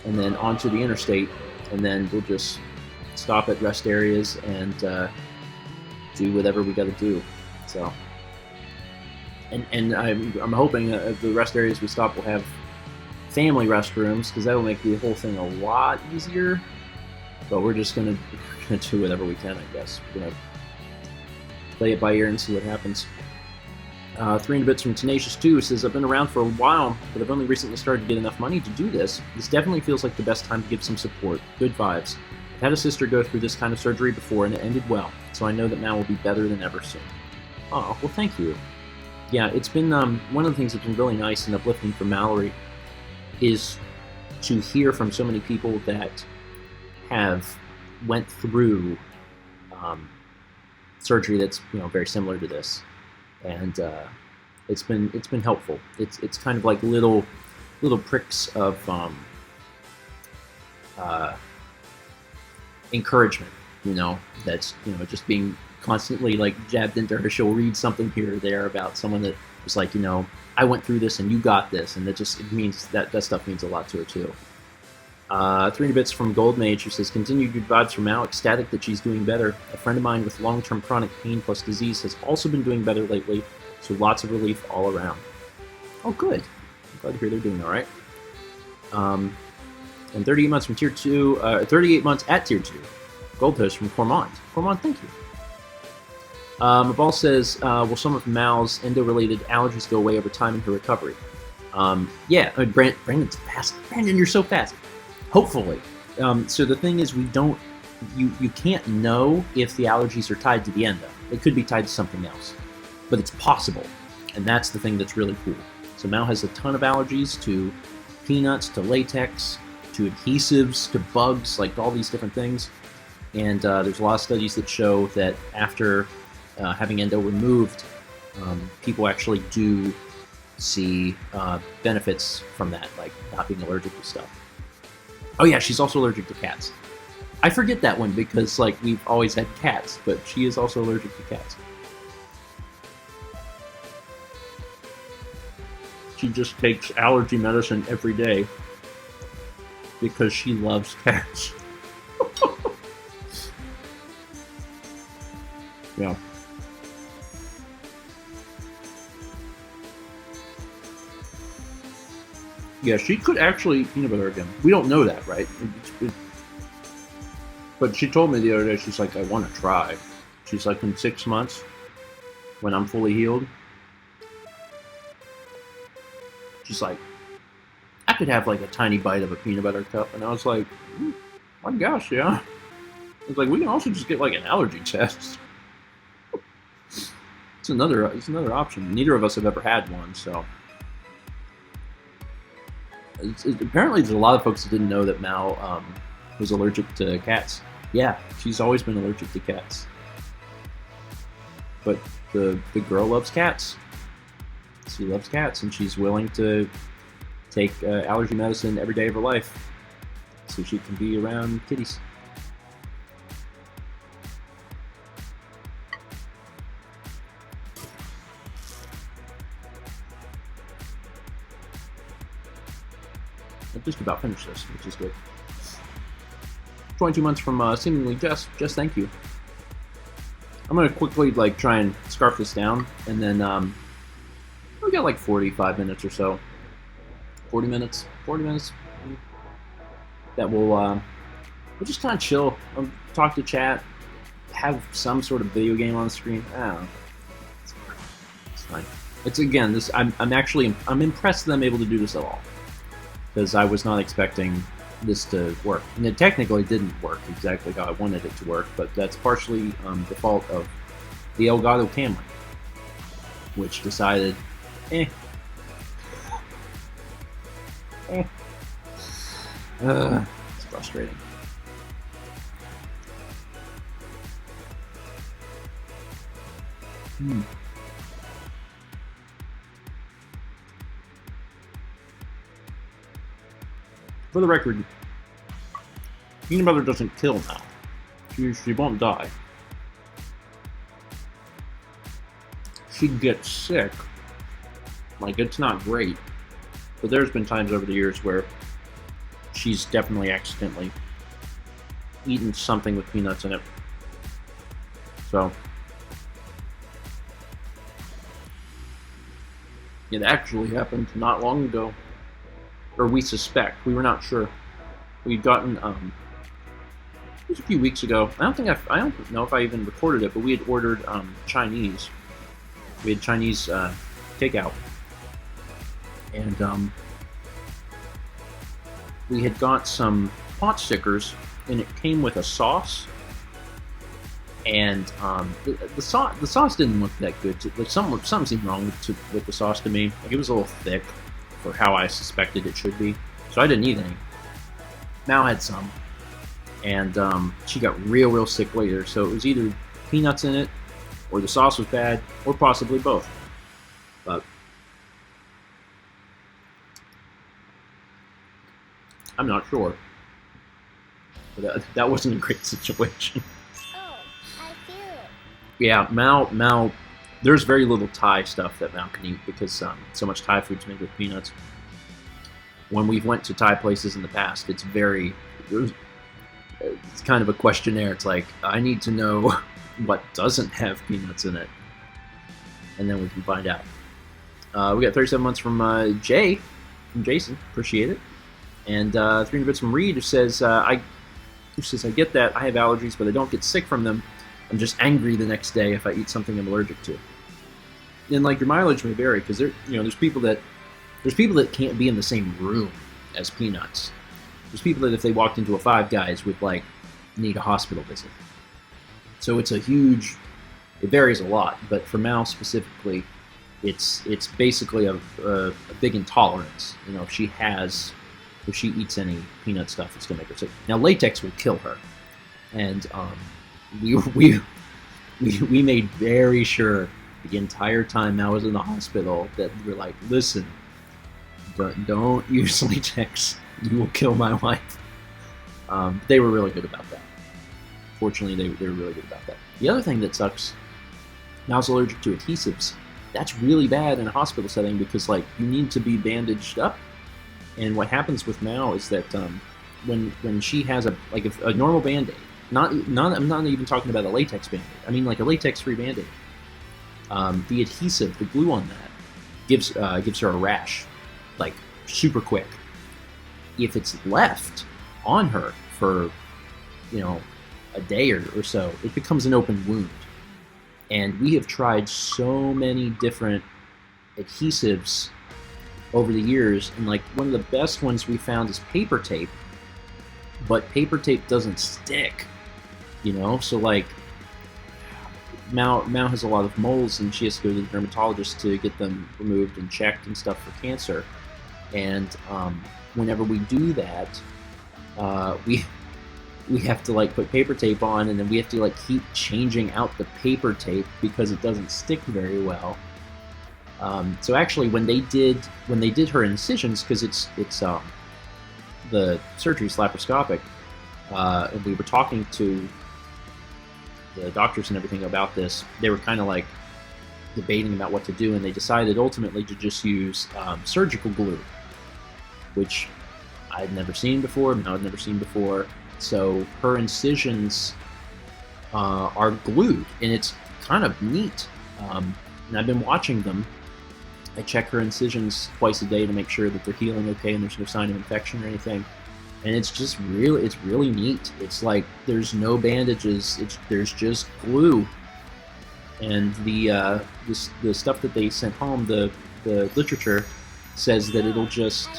and then onto the interstate, and then we'll just stop at rest areas and do whatever we got to do. So, and I'm hoping the rest areas we stop will have family restrooms, because that will make the whole thing a lot easier. But we're just gonna do whatever we can, I guess. We're gonna play it by ear and see what happens. 300 bits from Tenacious 2 says, I've been around for a while, but I've only recently started to get enough money to do this. This definitely feels like the best time to give some support. Good vibes. I've had a sister go through this kind of surgery before, and it ended well, so I know that Mal will be better than ever soon. Oh, well, thank you. Yeah, it's been one of the things that's been really nice and uplifting for Mallory is to hear from so many people that have went through surgery that's, you know, very similar to this, and it's been helpful. It's kind of like little pricks of encouragement, you know, that's, you know, just being constantly like jabbed into her. She'll read something here or there about someone that was like, you know, I went through this and you got this, and it means that stuff means a lot to her too. 300 bits from Gold Mage, who says, continued good vibes from Mal, ecstatic that she's doing better. A friend of mine with long-term chronic pain plus disease has also been doing better lately, so lots of relief all around. Oh, good. I'm glad to hear they're doing all right. And 38 months from Tier 2, 38 months at Tier 2. Gold Toast from Cormont. Cormont, thank you. Mabal says, will some of Mal's endo-related allergies go away over time in her recovery? Yeah, Brandon's fast. Brandon, you're so fast. Hopefully. So the thing is, you can't know if the allergies are tied to the endo. It could be tied to something else. But it's possible. And that's the thing that's really cool. So Mal has a ton of allergies to peanuts, to latex, to adhesives, to bugs, like all these different things. And there's a lot of studies that show that after having endo removed, people actually do see benefits from that, like not being allergic to stuff. Oh yeah, she's also allergic to cats. I forget that one because like we've always had cats, but she is also allergic to cats. She just takes allergy medicine every day because she loves cats. Yeah. Yeah, she could actually eat peanut butter again. We don't know that, right? But she told me the other day, she's like, I want to try. She's like, in 6 months, when I'm fully healed, she's like, I could have like a tiny bite of a peanut butter cup. And I was like, my gosh, yeah. It's like, we can also just get like an allergy test. It's another option. Neither of us have ever had one, so. Apparently, there's a lot of folks that didn't know that Mal was allergic to cats. Yeah, she's always been allergic to cats. But the girl loves cats. She loves cats, and she's willing to take allergy medicine every day of her life so she can be around kitties. I've just about finished this, which is good. 22 months from seemingly Jess. Jess, thank you. I'm gonna quickly like try and scarf this down, and then we got like 45 minutes or so. 40 minutes. That we'll just kind of chill, talk to chat, have some sort of video game on the screen. I don't know. It's fine. It's again this. I'm impressed that I'm able to do this at all. Because I was not expecting this to work. And it technically didn't work exactly how I wanted it to work, but that's partially the fault of the Elgato camera, which decided, it's frustrating. For the record, peanut butter doesn't kill now. She won't die. She gets sick. Like, it's not great. But there's been times over the years where she's definitely accidentally eaten something with peanuts in it. So, it actually happened not long ago. Or we suspect. We were not sure. We'd gotten, it was a few weeks ago. I don't know if I even recorded it, but we had ordered Chinese. We had Chinese takeout. And we had got some pot stickers, and it came with a sauce. And the sauce didn't look that good. Like something seemed wrong with the sauce to me. Like, it was a little thick for how I suspected it should be. So I didn't eat any. Mal had some. And she got real sick later. So it was either peanuts in it, or the sauce was bad, or possibly both. But I'm not sure. But that wasn't a great situation. Oh, I feel it. Yeah, Mal, there's very little Thai stuff that Mal can eat because so much Thai food's made with peanuts. When we've went to Thai places in the past, it's kind of a questionnaire. It's like, I need to know what doesn't have peanuts in it, and then we can find out. We got 37 months from Jason. Appreciate it. And 300 bits from Reed, who says, I get that I have allergies, but I don't get sick from them. I'm just angry the next day if I eat something I'm allergic to. And like your mileage may vary because there's people that can't be in the same room as peanuts. There's people that if they walked into a Five Guys would like need a hospital visit. So it's it varies a lot. But for Mal specifically, it's basically a big intolerance. If she eats any peanut stuff, it's gonna make her sick. Now latex will kill her, and we made very sure the entire time I was in the hospital that we're like, listen, don't use latex. You will kill my wife. They were really good about that. Fortunately, they were really good about that. The other thing that sucks, Mal's allergic to adhesives. That's really bad in a hospital setting because like you need to be bandaged up. And what happens with Mal is that when she has a normal Band-Aid, I'm not even talking about a latex Band-Aid. I mean like a latex-free Band-Aid. The adhesive, the glue on that, gives her a rash, like super quick. If it's left on her for, a day or so, it becomes an open wound. And we have tried so many different adhesives over the years, and like one of the best ones we found is paper tape, but paper tape doesn't stick, so like Mal has a lot of moles and she has to go to the dermatologist to get them removed and checked and stuff for cancer. And whenever we do that, we have to like put paper tape on, and then we have to like keep changing out the paper tape because it doesn't stick very well. So actually, when they did her incisions, because it's the surgery's laparoscopic, and we were talking to the doctors and everything about this, they were kind of like debating about what to do, and they decided ultimately to just use surgical glue, which I'd never seen before. No, I'd never seen before. So her incisions are glued, and it's kind of neat. And I've been watching them. I check her incisions twice a day to make sure that they're healing okay and there's no sign of infection or anything. And it's really neat. It's like there's no bandages. There's just glue. And the stuff that they sent home, the literature says that it'll just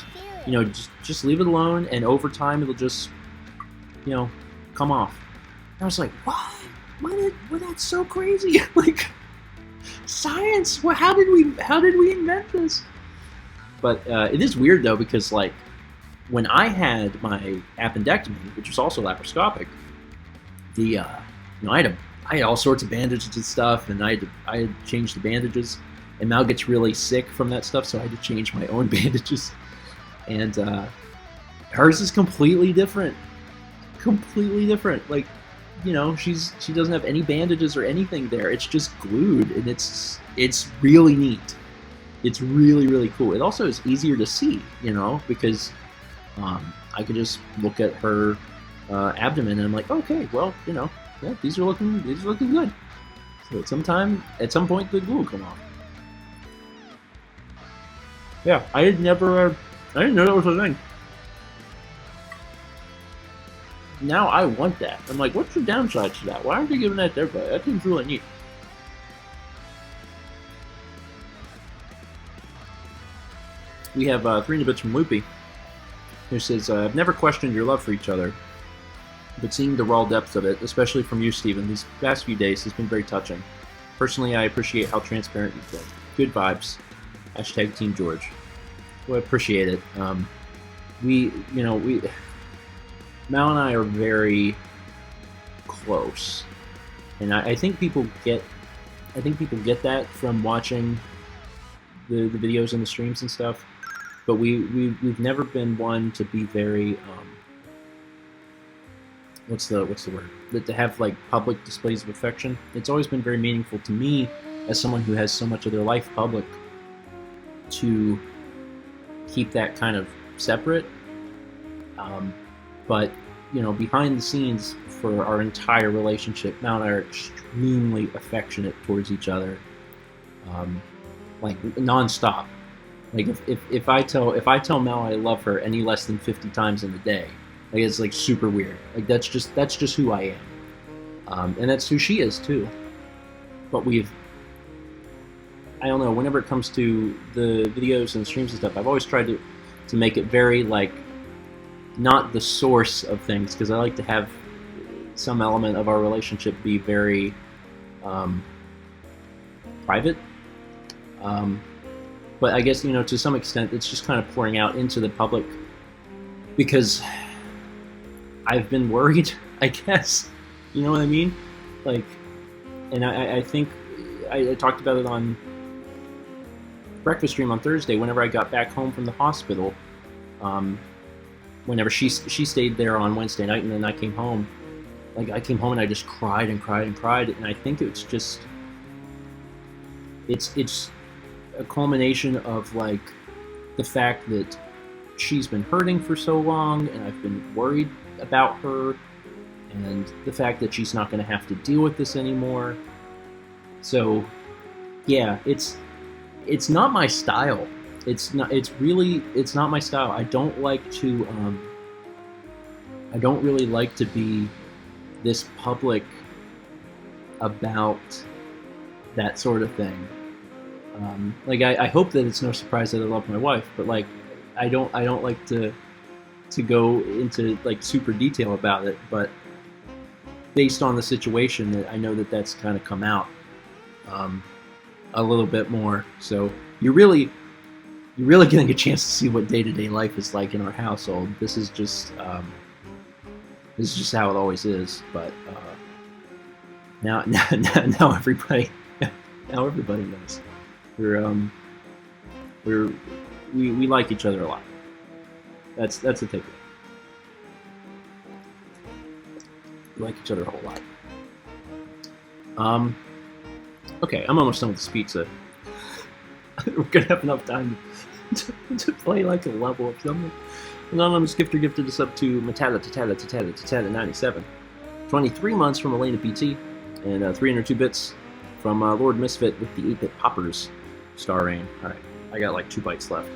just leave it alone, and over time it'll just come off. And I was like, what? Well, that's so crazy. Like, science. Well, how did we invent this? But it is weird though, because like when I had my appendectomy, which was also laparoscopic, I had all sorts of bandages and stuff, and I had changed the bandages, and Mal gets really sick from that stuff, so I had to change my own bandages, and hers is completely different. Like, she doesn't have any bandages or anything there. It's just glued, and it's really neat. It's really, really cool. It also is easier to see, because I could just look at her abdomen and I'm like, okay, well, yeah, these are looking good. So at some point, the glue will come off. Yeah, I didn't know that was a thing. Now I want that. I'm like, what's the downside to that? Why aren't they giving that to everybody? That seems really neat. We have 3 bits from Loopy, who says, I've never questioned your love for each other, but seeing the raw depth of it, especially from you, Steven, these past few days has been very touching. Personally, I appreciate how transparent you've been. Good vibes. # Team George. Well, I appreciate it. Mal and I are very close, and I think people get that from watching the videos and the streams and stuff. But we've never been one to be very what's the word? That to have like public displays of affection. It's always been very meaningful to me as someone who has so much of their life public to keep that kind of separate. But behind the scenes for our entire relationship, Mal and I are extremely affectionate towards each other, like nonstop. Like if I tell Mal I love her any less than 50 times in a day, like it's like super weird. Like that's just who I am. And that's who she is too. But I don't know, whenever it comes to the videos and streams and stuff, I've always tried to make it very, like, not the source of things, because I like to have some element of our relationship be very private. But I guess, to some extent, it's just kind of pouring out into the public because I've been worried, I guess. You know what I mean? Like, and I think I talked about it on breakfast stream on Thursday. Whenever I got back home from the hospital, whenever she stayed there on Wednesday night, and then I came home. Like, I came home and I just cried and cried and cried, and I think it's just it's a culmination of, like, the fact that she's been hurting for so long, and I've been worried about her, and the fact that she's not going to have to deal with this anymore. So, yeah, it's not my style. It's not my style. I don't really like to be this public about that sort of thing. Like, I hope that it's no surprise that I love my wife, but, like, I don't like to go into, like, super detail about it, but based on the situation, that I know that that's kind of come out a little bit more. So you're really getting a chance to see what day-to-day life is like in our household. This is just how it always is. But now everybody knows. We like each other a lot. That's the takeaway. We like each other a whole lot. Okay, I'm almost done with this pizza. We're gonna have enough time to play, like, a level of something. Anonymous gifter gifted us up to Matata 97. 23 months from Elena PT, and 302 bits from Lord Misfit with the 8-bit poppers. Star Rain. Alright, I got like 2 bites left.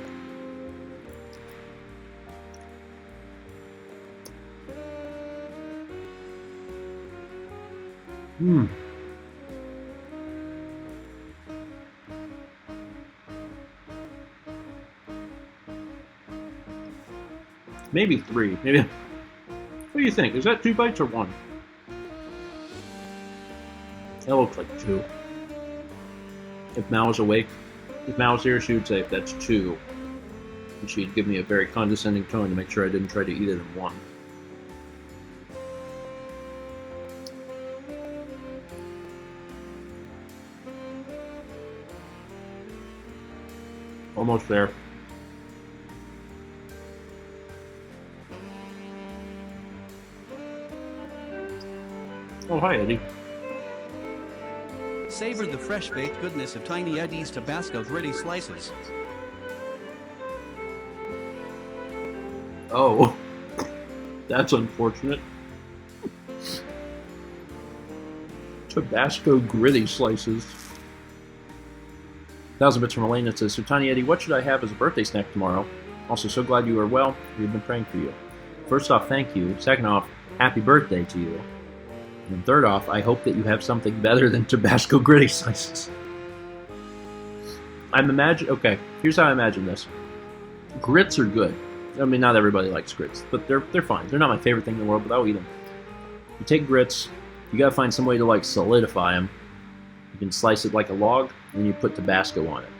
Maybe 3. Maybe. What do you think? Is that 2 bites or 1? That looks like 2. If Mal was awake, if Mal was here, she would say, if that's 2. And she'd give me a very condescending tone to make sure I didn't try to eat it in 1. Almost there. Oh, hi, Eddie. Savor the fresh baked goodness of Tiny Eddie's Tabasco gritty slices. Oh, that's unfortunate. Tabasco gritty slices. 1,000 bits from Elena says, so Tiny Eddie, what should I have as a birthday snack tomorrow? Also, so glad you are well. We've been praying for you. First off, thank you. Second off, happy birthday to you. And third off, I hope that you have something better than Tabasco gritty slices. Okay, here's how I imagine this. Grits are good. I mean, not everybody likes grits, but they're fine. They're not my favorite thing in the world, but I'll eat them. You take grits, you gotta find some way to, like, solidify them. You can slice it like a log, and you put Tabasco on it.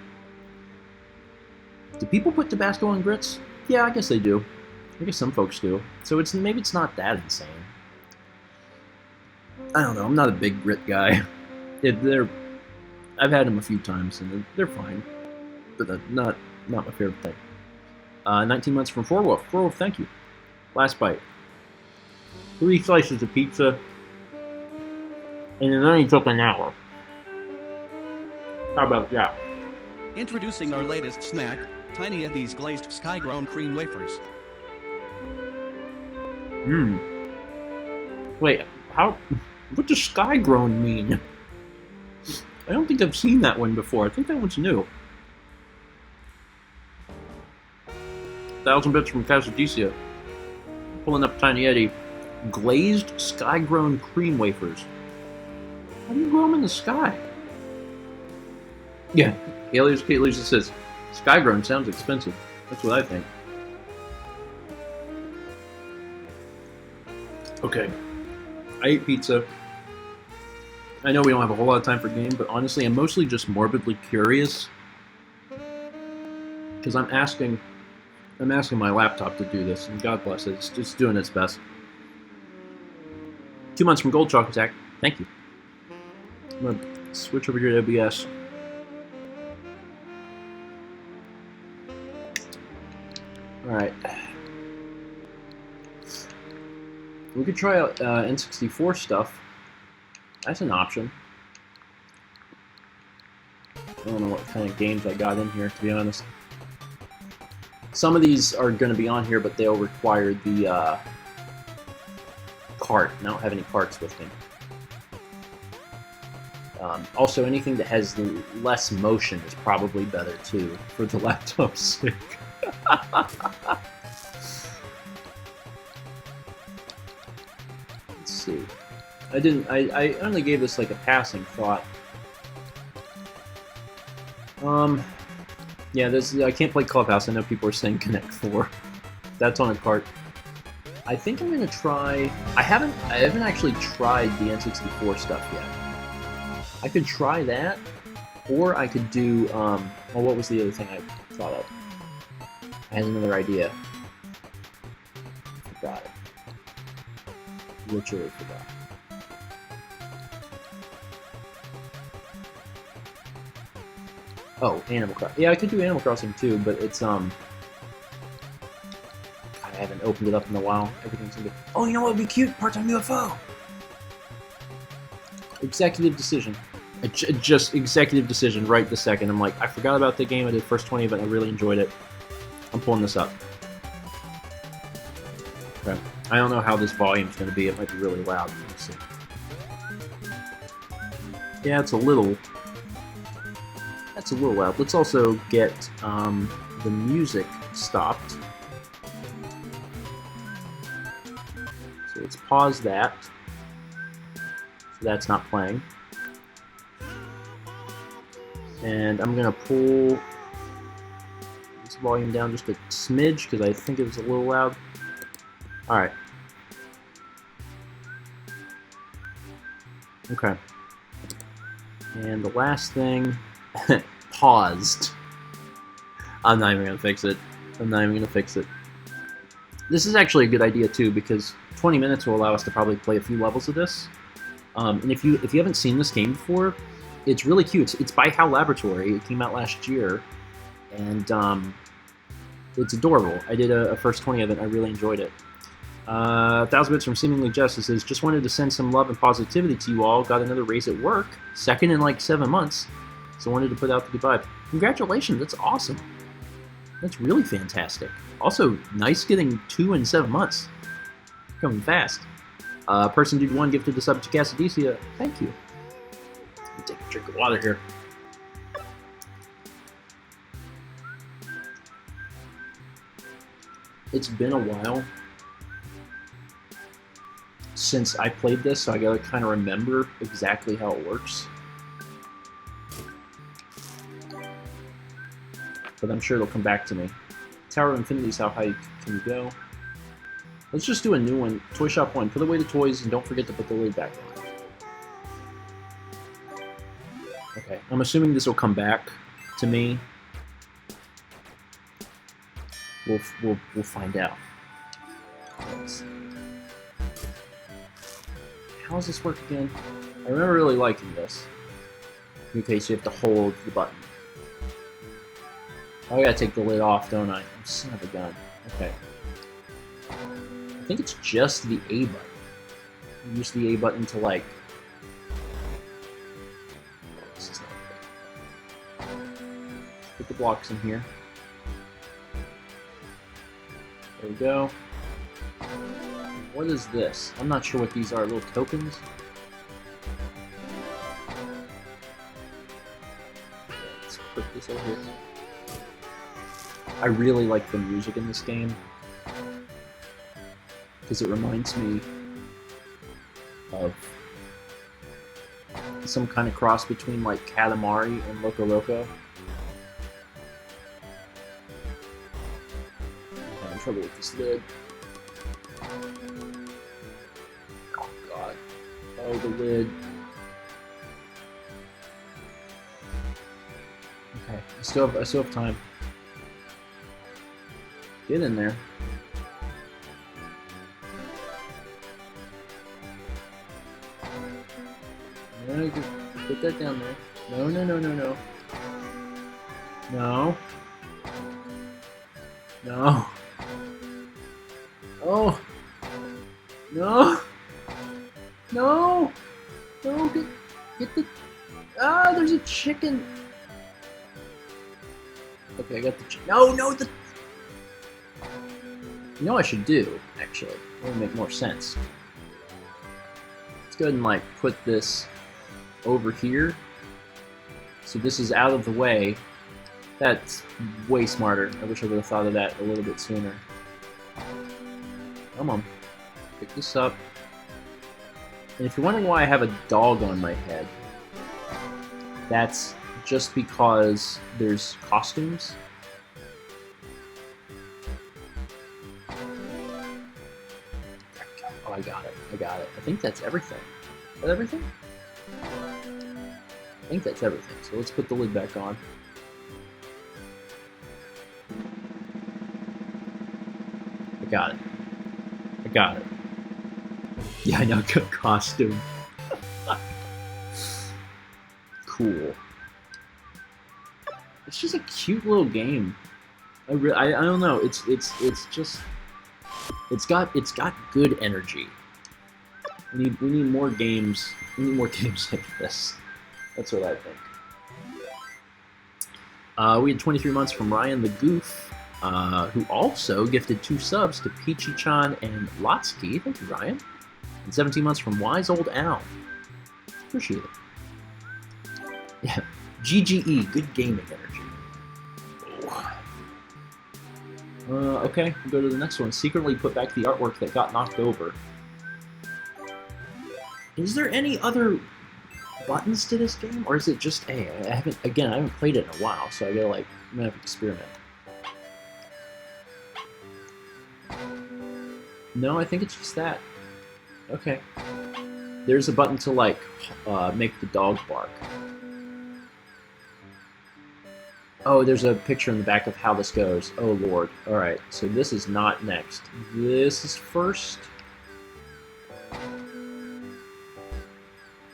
Do people put Tabasco on grits? Yeah, I guess they do. I guess some folks do. So maybe it's not that insane. I don't know. I'm not a big grit guy. I've had them a few times, and they're fine, but not my favorite thing. 19 months from 4Wolf. 4Wolf, thank you. Last bite. 3 slices of pizza, and it only took an hour. How about that? Introducing our latest snack, Tiny Eddie's glazed sky-grown cream wafers. Wait, what does sky grown mean? I don't think I've seen that one before. I think that one's new. 1,000 bits from Casadicia. Pulling up Tiny Eddie. Glazed sky grown cream wafers. How do you grow them in the sky? Yeah, Alias Kate Lisa says, sky grown sounds expensive. That's what I think. Okay, I ate pizza. I know we don't have a whole lot of time for game, but honestly, I'm mostly just morbidly curious because I'm asking my laptop to do this, and God bless it, it's doing its best. 2 months from Gold Chalk Attack. Thank you. I'm gonna switch over here to OBS. All right. We could try out N64 stuff. That's an option. I don't know what kind of games I got in here, to be honest. Some of these are going to be on here, but they'll require the cart. And I don't have any carts with me. Also, anything that has less motion is probably better, too, for the laptop's sake. Let's see. I only gave this like a passing thought. Yeah, I can't play Clubhouse. I know people are saying Connect 4. That's on a cart. I think I'm gonna try. I haven't actually tried the N64 stuff yet. I could try that, or I could do. Well, what was the other thing I thought of? I had another idea. I forgot it. Literally forgot. Oh, Animal Crossing. Yeah, I could do Animal Crossing too, but it's God, I haven't opened it up in a while. Everything's gonna be. Oh, you know what would be cute? Part-time UFO. Executive decision. Just executive decision right this second. I'm like, I forgot about the game. I did first 20, but I really enjoyed it. I'm pulling this up. Okay. I don't know how this volume's going to be. It might be really loud. Let's see. Yeah, it's a little. That's a little loud. Let's also get the music stopped. So let's pause that. So that's not playing. And I'm going to pull this volume down just a smidge because I think it was a little loud. Alright. Okay. And the last thing, paused. I'm not even going to fix it. I'm not even going to fix it. This is actually a good idea too because 20 minutes will allow us to probably play a few levels of this. And if you haven't seen this game before, it's really cute. It's by HAL Laboratory. It came out last year, and it's adorable. I did a first 20 of it, and I really enjoyed it. 1,000 Bits from Seemingly Justice says, just wanted to send some love and positivity to you all. Got another raise at work, second in like 7 months, so wanted to put out the goodbye. Congratulations, that's awesome. That's really fantastic. Also, nice getting 2 in 7 months. Coming fast. Person Dude 1 gifted the sub to Cassidicia. Thank you. Let me take a drink of water here. It's been a while since I played this, so I gotta kind of remember exactly how it works. But I'm sure it'll come back to me. Tower of Infinity is how high can you go? Let's just do a new one. Toy Shop 1. Put away the toys and don't forget to put the lid back on. Okay, I'm assuming this will come back to me. We'll find out. How does this work again? I remember really liking this. Okay, so you have to hold the button. Oh, I gotta take the lid off, don't I? Son of a gun. Okay. I think it's just the A button. You use the A button to, like... This is not good. Put the blocks in here. There we go. What is this? I'm not sure what these are. Little tokens? Let's put this over here. I really like the music in this game because it reminds me of some kind of cross between like Katamari and Loco Roco. I'm having trouble with this lid. Oh god. Oh, the lid. Okay, I still have time. Get in there. No, put that down there. No, no, no, no, no. No. No. Oh. No. No. No, get the... Ah, there's a chicken. Okay, I got the chicken. No, no, the... You know what I should do, actually? It would make more sense. Let's go ahead and, like, put this over here. So this is out of the way. That's way smarter. I wish I would have thought of that a little bit sooner. Come on. Pick this up. And if you're wondering why I have a dog on my head, that's just because there's costumes. Oh, I got it. I got it. I think that's everything. Is that everything? I think that's everything. So let's put the lid back on. I got it. I got it. Yeah, I know. Good costume. Cool. It's just a cute little game. I don't know. It's just it's got good energy. We need more games. We need more games like this. That's what I think. We had 23 months from Ryan the Goof, who also gifted 2 subs to Peachy-chan and Lotsky. Thank you, Ryan. And 17 months from Wise Old Al. Appreciate it. Yeah. GGE, good gaming energy. Okay, we'll go to the next one. Secretly put back the artwork that got knocked over. Is there any other buttons to this game, or is it just A? I haven't played it in a while, so I gotta like, I'm gonna have to experiment. No, I think it's just that. Okay. There's a button to like make the dog bark. Oh, there's a picture in the back of how this goes. Oh lord. Alright, so this is not next. This is first.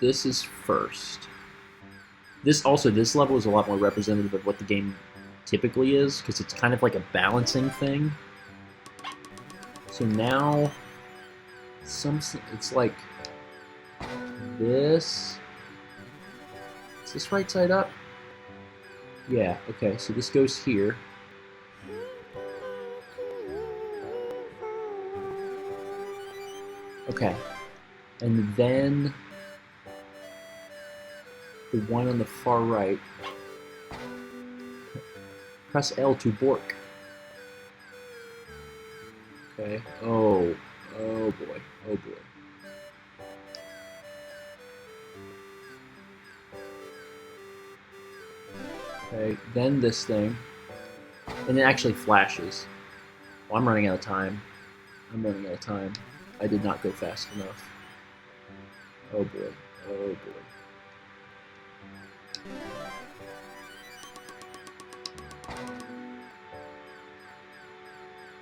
This is first. This level is a lot more representative of what the game typically is, because it's kind of like a balancing thing. So now, it's like this. Is this right side up? Yeah, okay, so this goes here. Okay. And then the one on the far right. Press L to bork. Okay. Oh boy. Oh boy. Okay, then this thing. And it actually flashes. Oh, I'm running out of time. I'm running out of time. I did not go fast enough. Oh boy. Oh boy.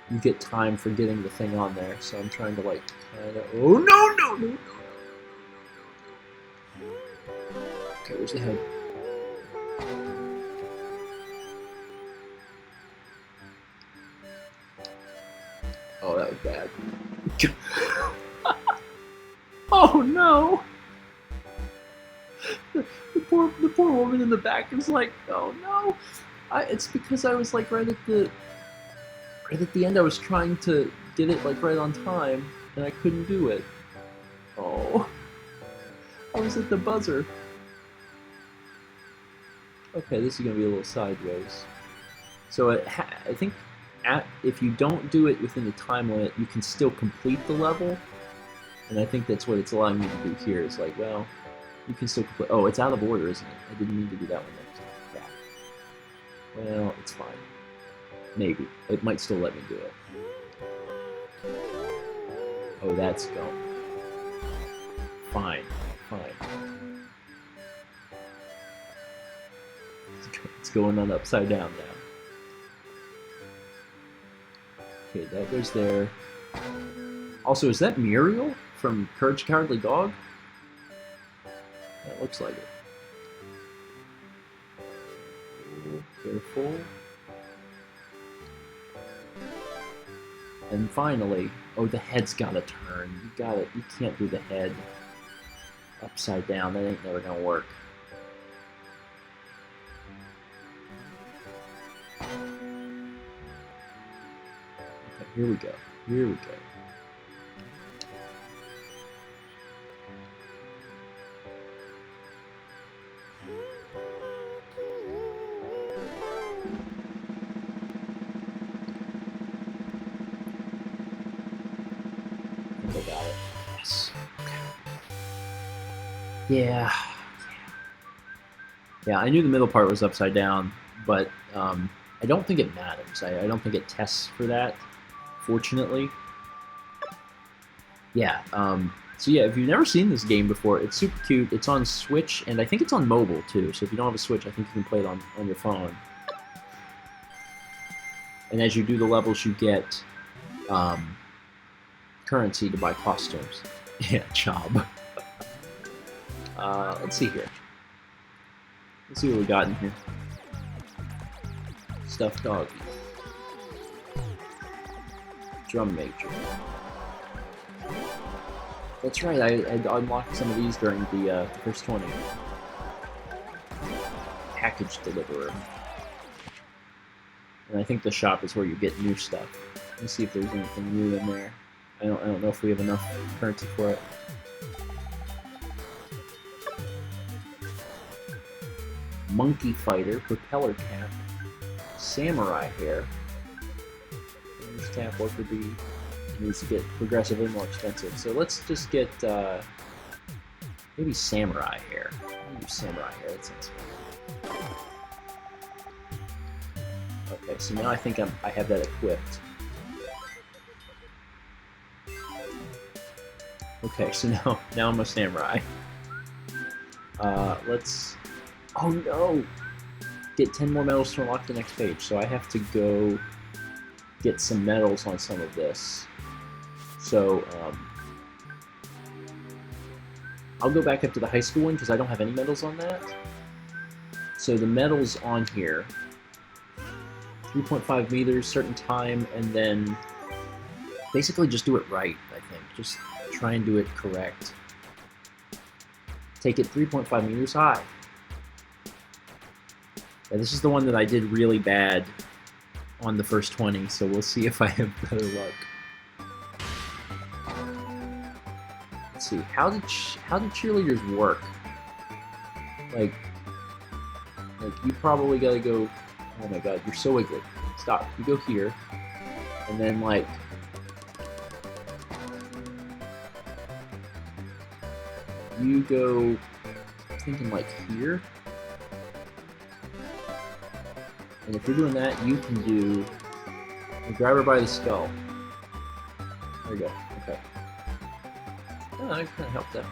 You get time for getting the thing on there, so I'm trying to like kind of. Oh no! Okay, where's the head? Oh, that was bad. Oh no! The poor woman in the back is like, oh no! It's because I was like right at the end. I was trying to get it like right on time, and I couldn't do it. Oh, I was at the buzzer. Okay, this is gonna be a little sideways. So I think if you don't do it within the time limit, you can still complete the level. And I think that's what it's allowing me to do here. It's like, well, You can still complete. Oh, it's out of order, isn't it? I didn't mean to do that one next. Yeah. Well, it's fine. Maybe. It might still let me do it. Oh, that's going. Fine. Fine. It's going on upside down now. Okay, that goes there. Also, is that Muriel from Courage the Cowardly Dog? That looks like it. Careful. And finally, oh, the head's gotta turn. You can't do the head upside down. That ain't never gonna work. Okay, here we go. Here we go. I got it. Yes. Yeah. Yeah, I knew the middle part was upside down, but I don't think it matters. I don't think it tests for that, fortunately. Yeah, so yeah, if you've never seen this game before, it's super cute. It's on Switch, and I think it's on mobile, too. So if you don't have a Switch, I think you can play it on your phone. And as you do the levels, you get currency to buy costumes. Yeah, job. Let's see here. Let's see what we got in here. Stuffed doggy. Drum major. That's right, I unlocked some of these during the first 20. Package deliverer. And I think the shop is where you get new stuff. Let's see if there's anything new in there. I don't know if we have enough currency for it. Monkey fighter, propeller cap, samurai hair. This cap worker bee needs to get progressively more expensive. So let's just get maybe samurai hair. I'll use samurai hair. That sounds fun. Okay, so now I think I have that equipped. Okay, so now I'm a samurai. Let's. Oh no! Get 10 more medals to unlock the next page. So I have to go get some medals on some of this. So I'll go back up to the high school one because I don't have any medals on that. So the medals on here, 3.5 meters, certain time, and then basically just do it right, I think. Just try and do it correct. Take it 3.5 meters high. Yeah, this is the one that I did really bad on the first 20, so we'll see if I have better luck. Let's see, how did cheerleaders work? Like you probably gotta go. Oh my god, you're so wiggly. Stop. You go here, and then like. You go. I'm thinking like here. And if you're doing that, you can do. You grab her by the skull. There you go. Okay. Oh, that kind of helped out.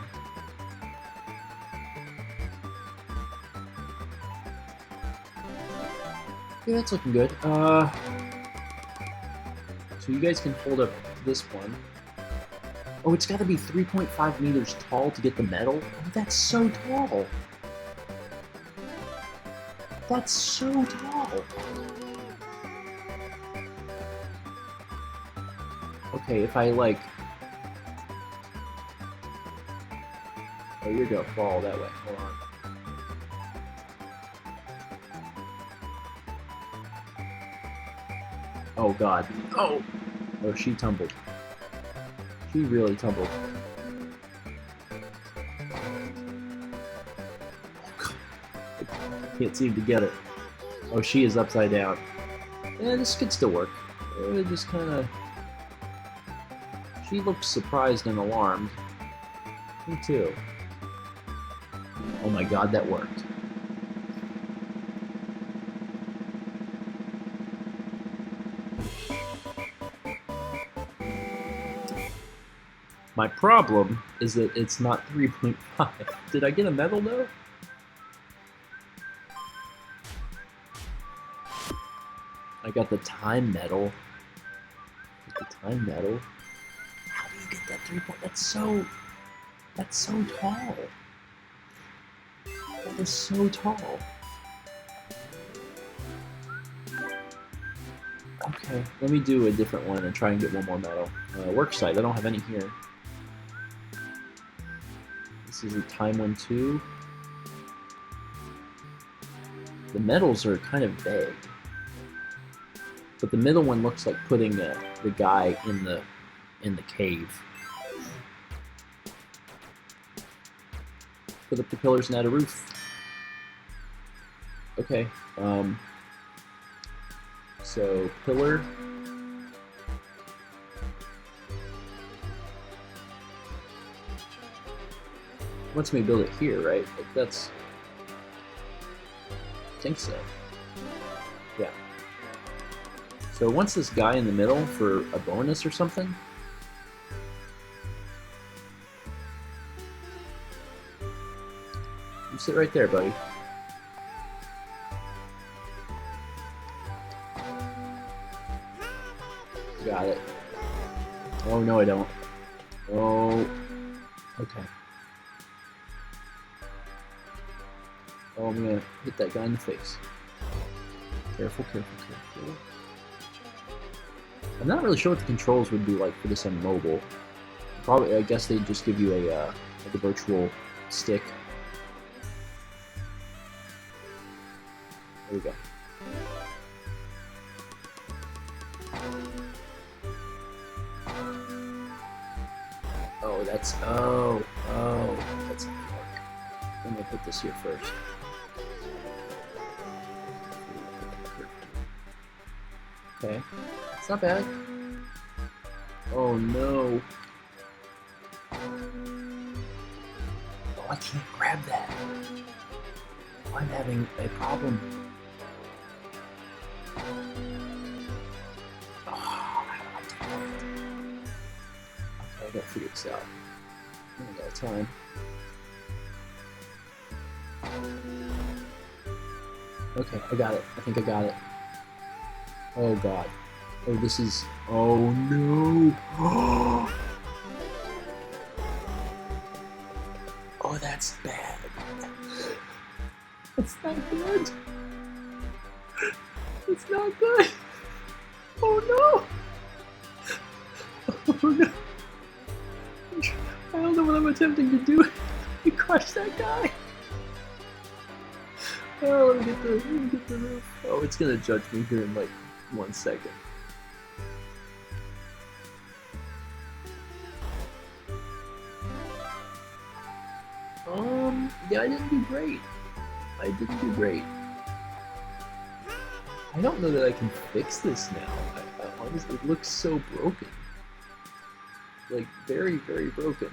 Yeah, that's looking good. So you guys can hold up this one. Oh, it's got to be 3.5 meters tall to get the medal? Oh, that's so tall! That's so tall! Okay, if I, like... Oh, you're gonna fall that way. Hold on. Oh, God. Oh! Oh, she tumbled. She really tumbled. Oh, God. I can't seem to get it. Oh, she is upside down. Yeah, this could still work. It just kind of... She looks surprised and alarmed. Me too. Oh my god, that worked. My problem is that it's not 3.5. Did I get a medal though? I got the time medal. The time medal. How do you get that 3 point? That's so tall. That is so tall. Okay, let me do a different one and try and get one more medal. Worksite, I don't have any here. This is a time one too. The medals are kind of vague. But the middle one looks like putting the guy in the cave. Put up the pillars and add a roof. Okay. So pillar. Wants me to build it here, right? Like that's. I think so. Yeah. So it wants this guy in the middle for a bonus or something. You sit right there, buddy. Got it. Oh, no, I don't. Oh. Okay. Oh, I'm gonna hit that guy in the face. Careful, careful, careful. I'm not really sure what the controls would be like for this on mobile. Probably, I guess they'd just give you a like a virtual stick. There we go. Oh, that's that's not gonna work. I'm gonna put this here first. Okay, it's not bad. Oh no. Oh, I can't grab that. I'm having a problem. Oh, how do I do that? Okay, I gotta figure this out. I got time. Okay, I got it. I think I got it. Oh god. Oh, this is... Oh no! Oh, that's bad. That's not good. It's not good. Oh no! Oh no! I don't know what I'm attempting to do. You crush that guy. Oh, let me get the roof. Oh, it's gonna judge me here in like 1 second. Yeah, I didn't do great. I didn't do great. I don't know that I can fix this now. I honestly, it looks so broken. Like, very, very broken.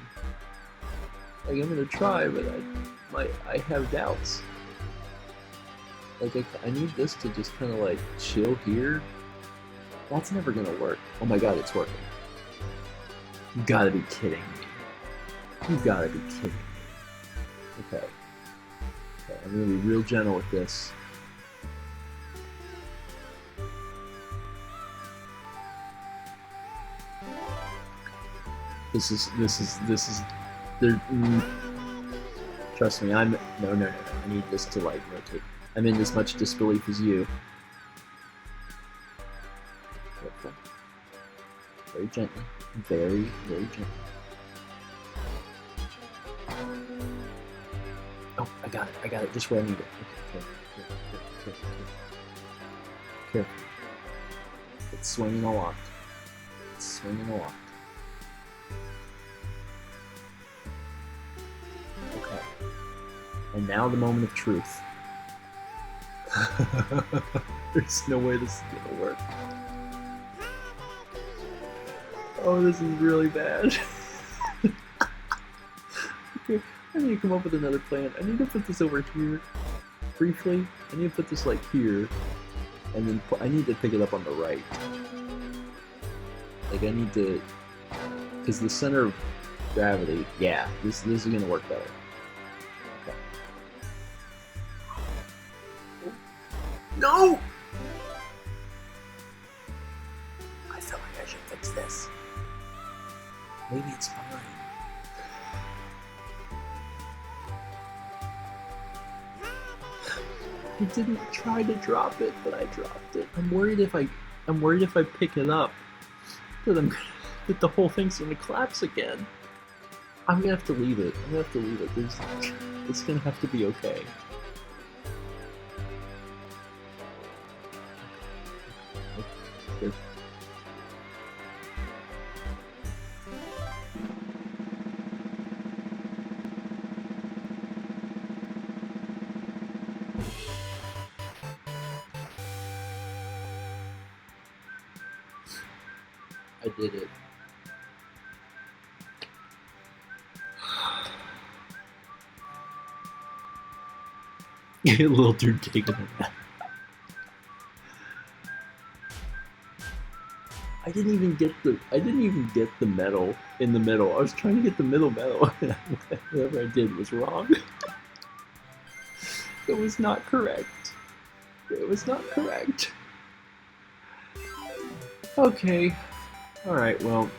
Like, I'm gonna try, but I have doubts. Like, I need this to just kind of, like, chill here. That's never gonna work. Oh my god, it's working. You gotta be kidding me. You gotta be kidding me. Okay. Okay, I'm gonna be real gentle with this. This is there. Trust me, no. I need this to like rotate. I'm in as much disbelief as you. Careful. Very gently. Very, very gently. Oh, I got it, just where I need it. Okay, careful. It's swinging a lot. Okay. And now the moment of truth. There's no way this is gonna work. Oh, this is really bad. Okay, I need to come up with another plan. I need to put this over here briefly. I need to put this like here, and then I need to pick it up on the right. Like I need to, because the center of gravity. Yeah, this is gonna work better. Okay. No! I feel like I should fix this. Maybe it's fine. I didn't try to drop it, but I dropped it. I'm worried if I pick it up that the whole thing's gonna collapse again. I'm gonna have to leave it. It's gonna have to be okay. Good. I did it. Get a little too taken in that. I didn't even get the metal in the middle. I was trying to get the middle metal. Whatever I did was wrong. It was not correct. It was not correct. Okay. Alright, well,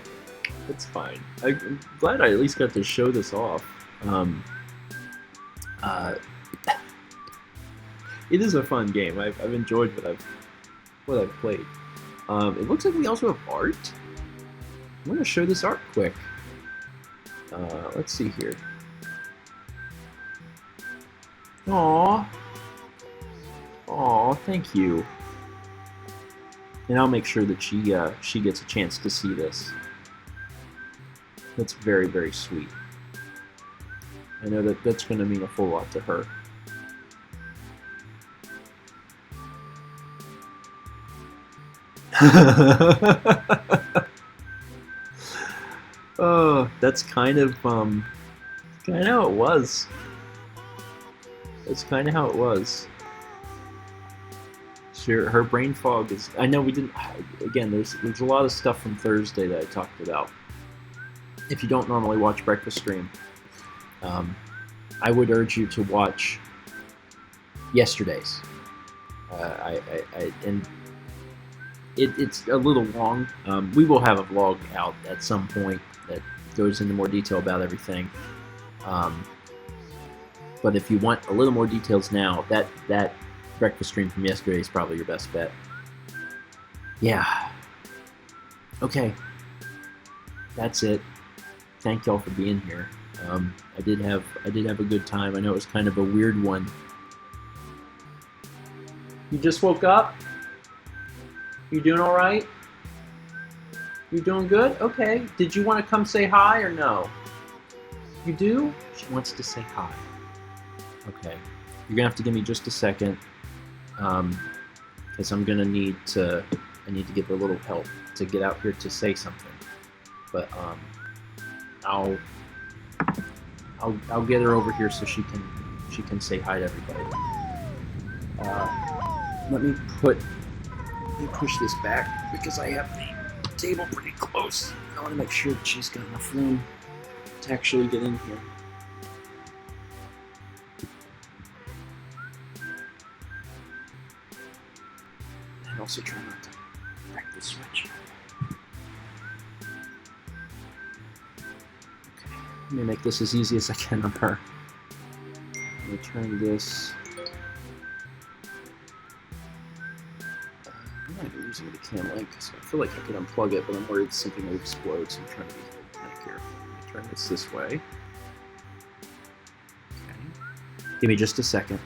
it's fine. I'm glad I at least got to show this off. It is a fun game. I've enjoyed what I've played. It looks like we also have art. I'm going to show this art quick. Let's see here. Aww. Aww, thank you. And I'll make sure that she gets a chance to see this. That's very, very sweet. I know that's going to mean a full lot to her. Oh, that's kind of how it was. That's kind of how it was. Sure, her brain fog is. I know we didn't. Again, there's a lot of stuff from Thursday that I talked about. If you don't normally watch Breakfast Stream, I would urge you to watch yesterday's. It's a little long. We will have a vlog out at some point that goes into more detail about everything. But if you want a little more details now, that breakfast stream from yesterday is probably your best bet. Yeah. Okay. That's it. Thank y'all for being here. I did have a good time. I know it was kind of a weird one. You just woke up? You doing all right? You doing good? Okay. Did you want to come say hi or no? You do? She wants to say hi. Okay. You're gonna have to give me just a second, because I'm gonna need to. I need to give her a little help to get out here to say something. But I'll get her over here so she can say hi to everybody. Let me push this back because I have the table pretty close. I want to make sure that she's got enough room to actually get in here. And also try not to wreck the switch. Okay, let me make this as easy as I can on her. Let me turn this. I'm not even using the cam link, so I feel like I could unplug it, but I'm worried something will explode, so I'm trying to be back here. Let me turn this way. Okay. Give me just a second.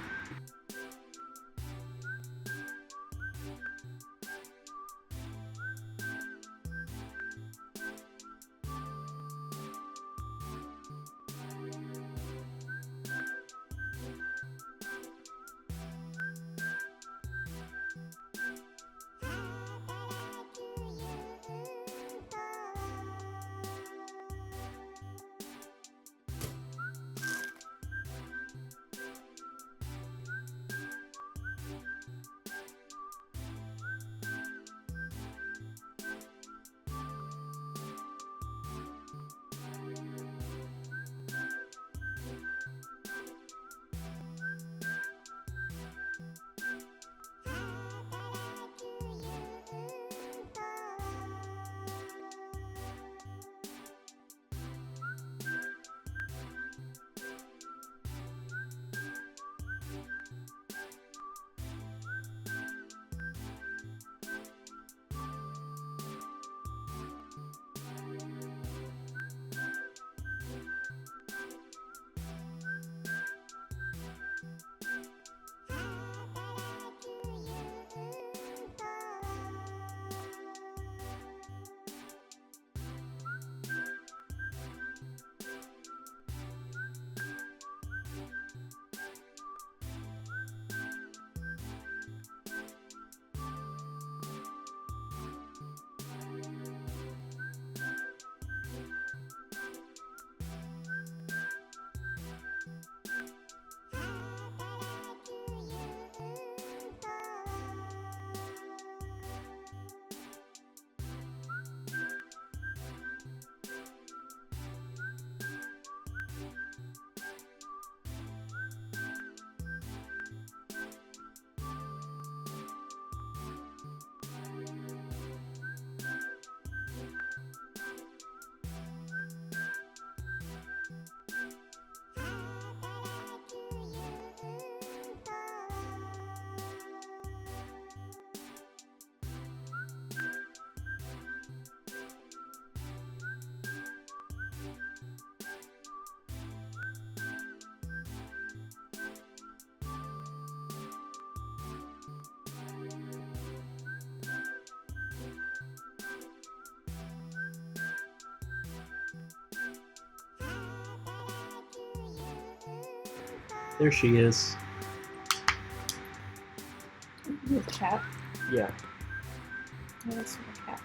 There she is. You have a cat? Yeah. No, that's not a cat.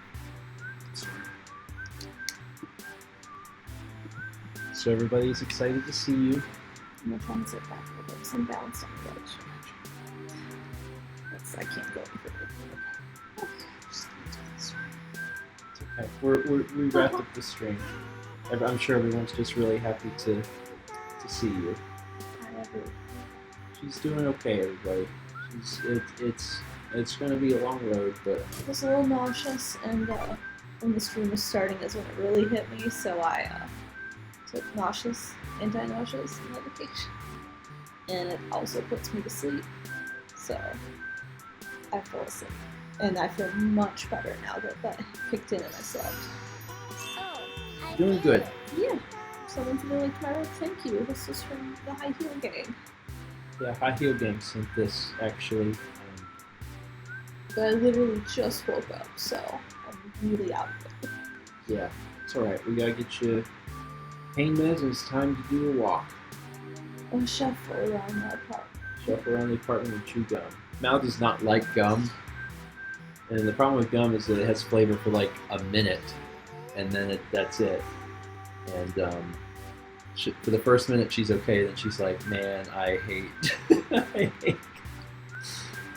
So everybody's excited to see you. I'm gonna try and sit back a little bit. I'm balanced on the edge. I can't go for it. It's okay. We wrapped up the stream. I'm sure everyone's just really happy to see you. I love you. She's doing okay, everybody. It's going to be a long road, but I was a little nauseous, and when the stream was starting is when it really hit me, so I took anti-nauseous medication. And it also puts me to sleep, so I fell asleep. And I feel much better now that that kicked in and I slept. Oh, I doing feel good. it. Yeah. Someone's really kind of thank you. This is from the High Heel Gang. Yeah, High Heel Gang sent this actually. But I literally just woke up, so I'm really out of it. Yeah, it's alright. We gotta get you pain meds and it's time to do a walk. I'll shuffle around my apartment. Shuffle around the apartment and chew gum. Mal does not like gum. And the problem with gum is that it has flavor for like a minute. And then that's it. And for the first minute she's okay, then she's like, man, I hate I hate.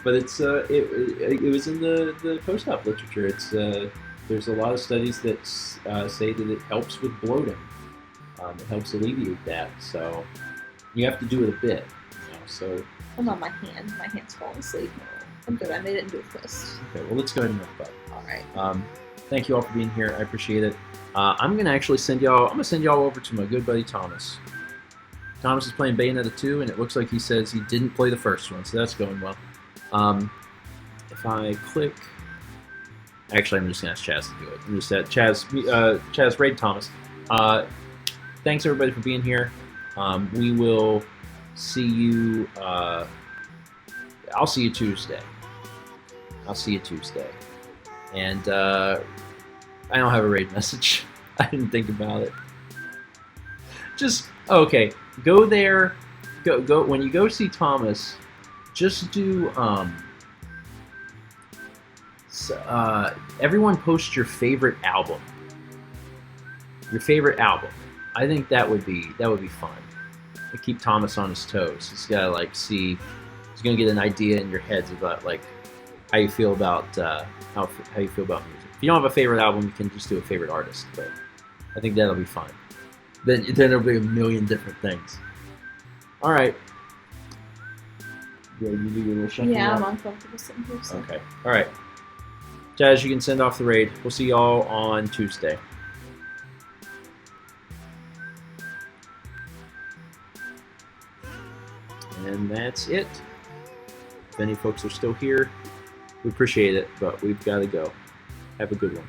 But it's it was in the post-op literature. It's there's a lot of studies that say that it helps with bloating. It helps alleviate that. So you have to do it a bit, you know. So I'm on my hand. My hand's falling asleep. I'm good. I made it into a fist. okay, well let's go ahead and wrap up. All right. Thank you all for being here. I appreciate it. I'm gonna actually send y'all over to my good buddy Thomas. Thomas is playing Bayonetta 2, and it looks like he says he didn't play the first one, so that's going well. If I click, actually, I'm just gonna ask Chaz to do it. I'm just at Chaz raid Thomas. Thanks everybody for being here. We will see you. I'll see you Tuesday. And I don't have a raid message. I didn't think about it. Just okay. Go there. Go when you go see Thomas. Just do everyone post your favorite album. Your favorite album. I think that would be fun. To keep Thomas on his toes. He's gotta like see. He's gonna get an idea in your heads about like how you feel about how you feel about music. If you don't have a favorite album, you can just do a favorite artist. But I think that'll be fun. Then there'll be a million different things. All right. Yeah, you do your little shuffle. Yeah, I'm walk? uncomfortable sitting here. So. Okay. All right. Jazz, you can send off the raid. We'll see y'all on Tuesday. And that's it. If any folks are still here, we appreciate it, but we've got to go. Have a good one.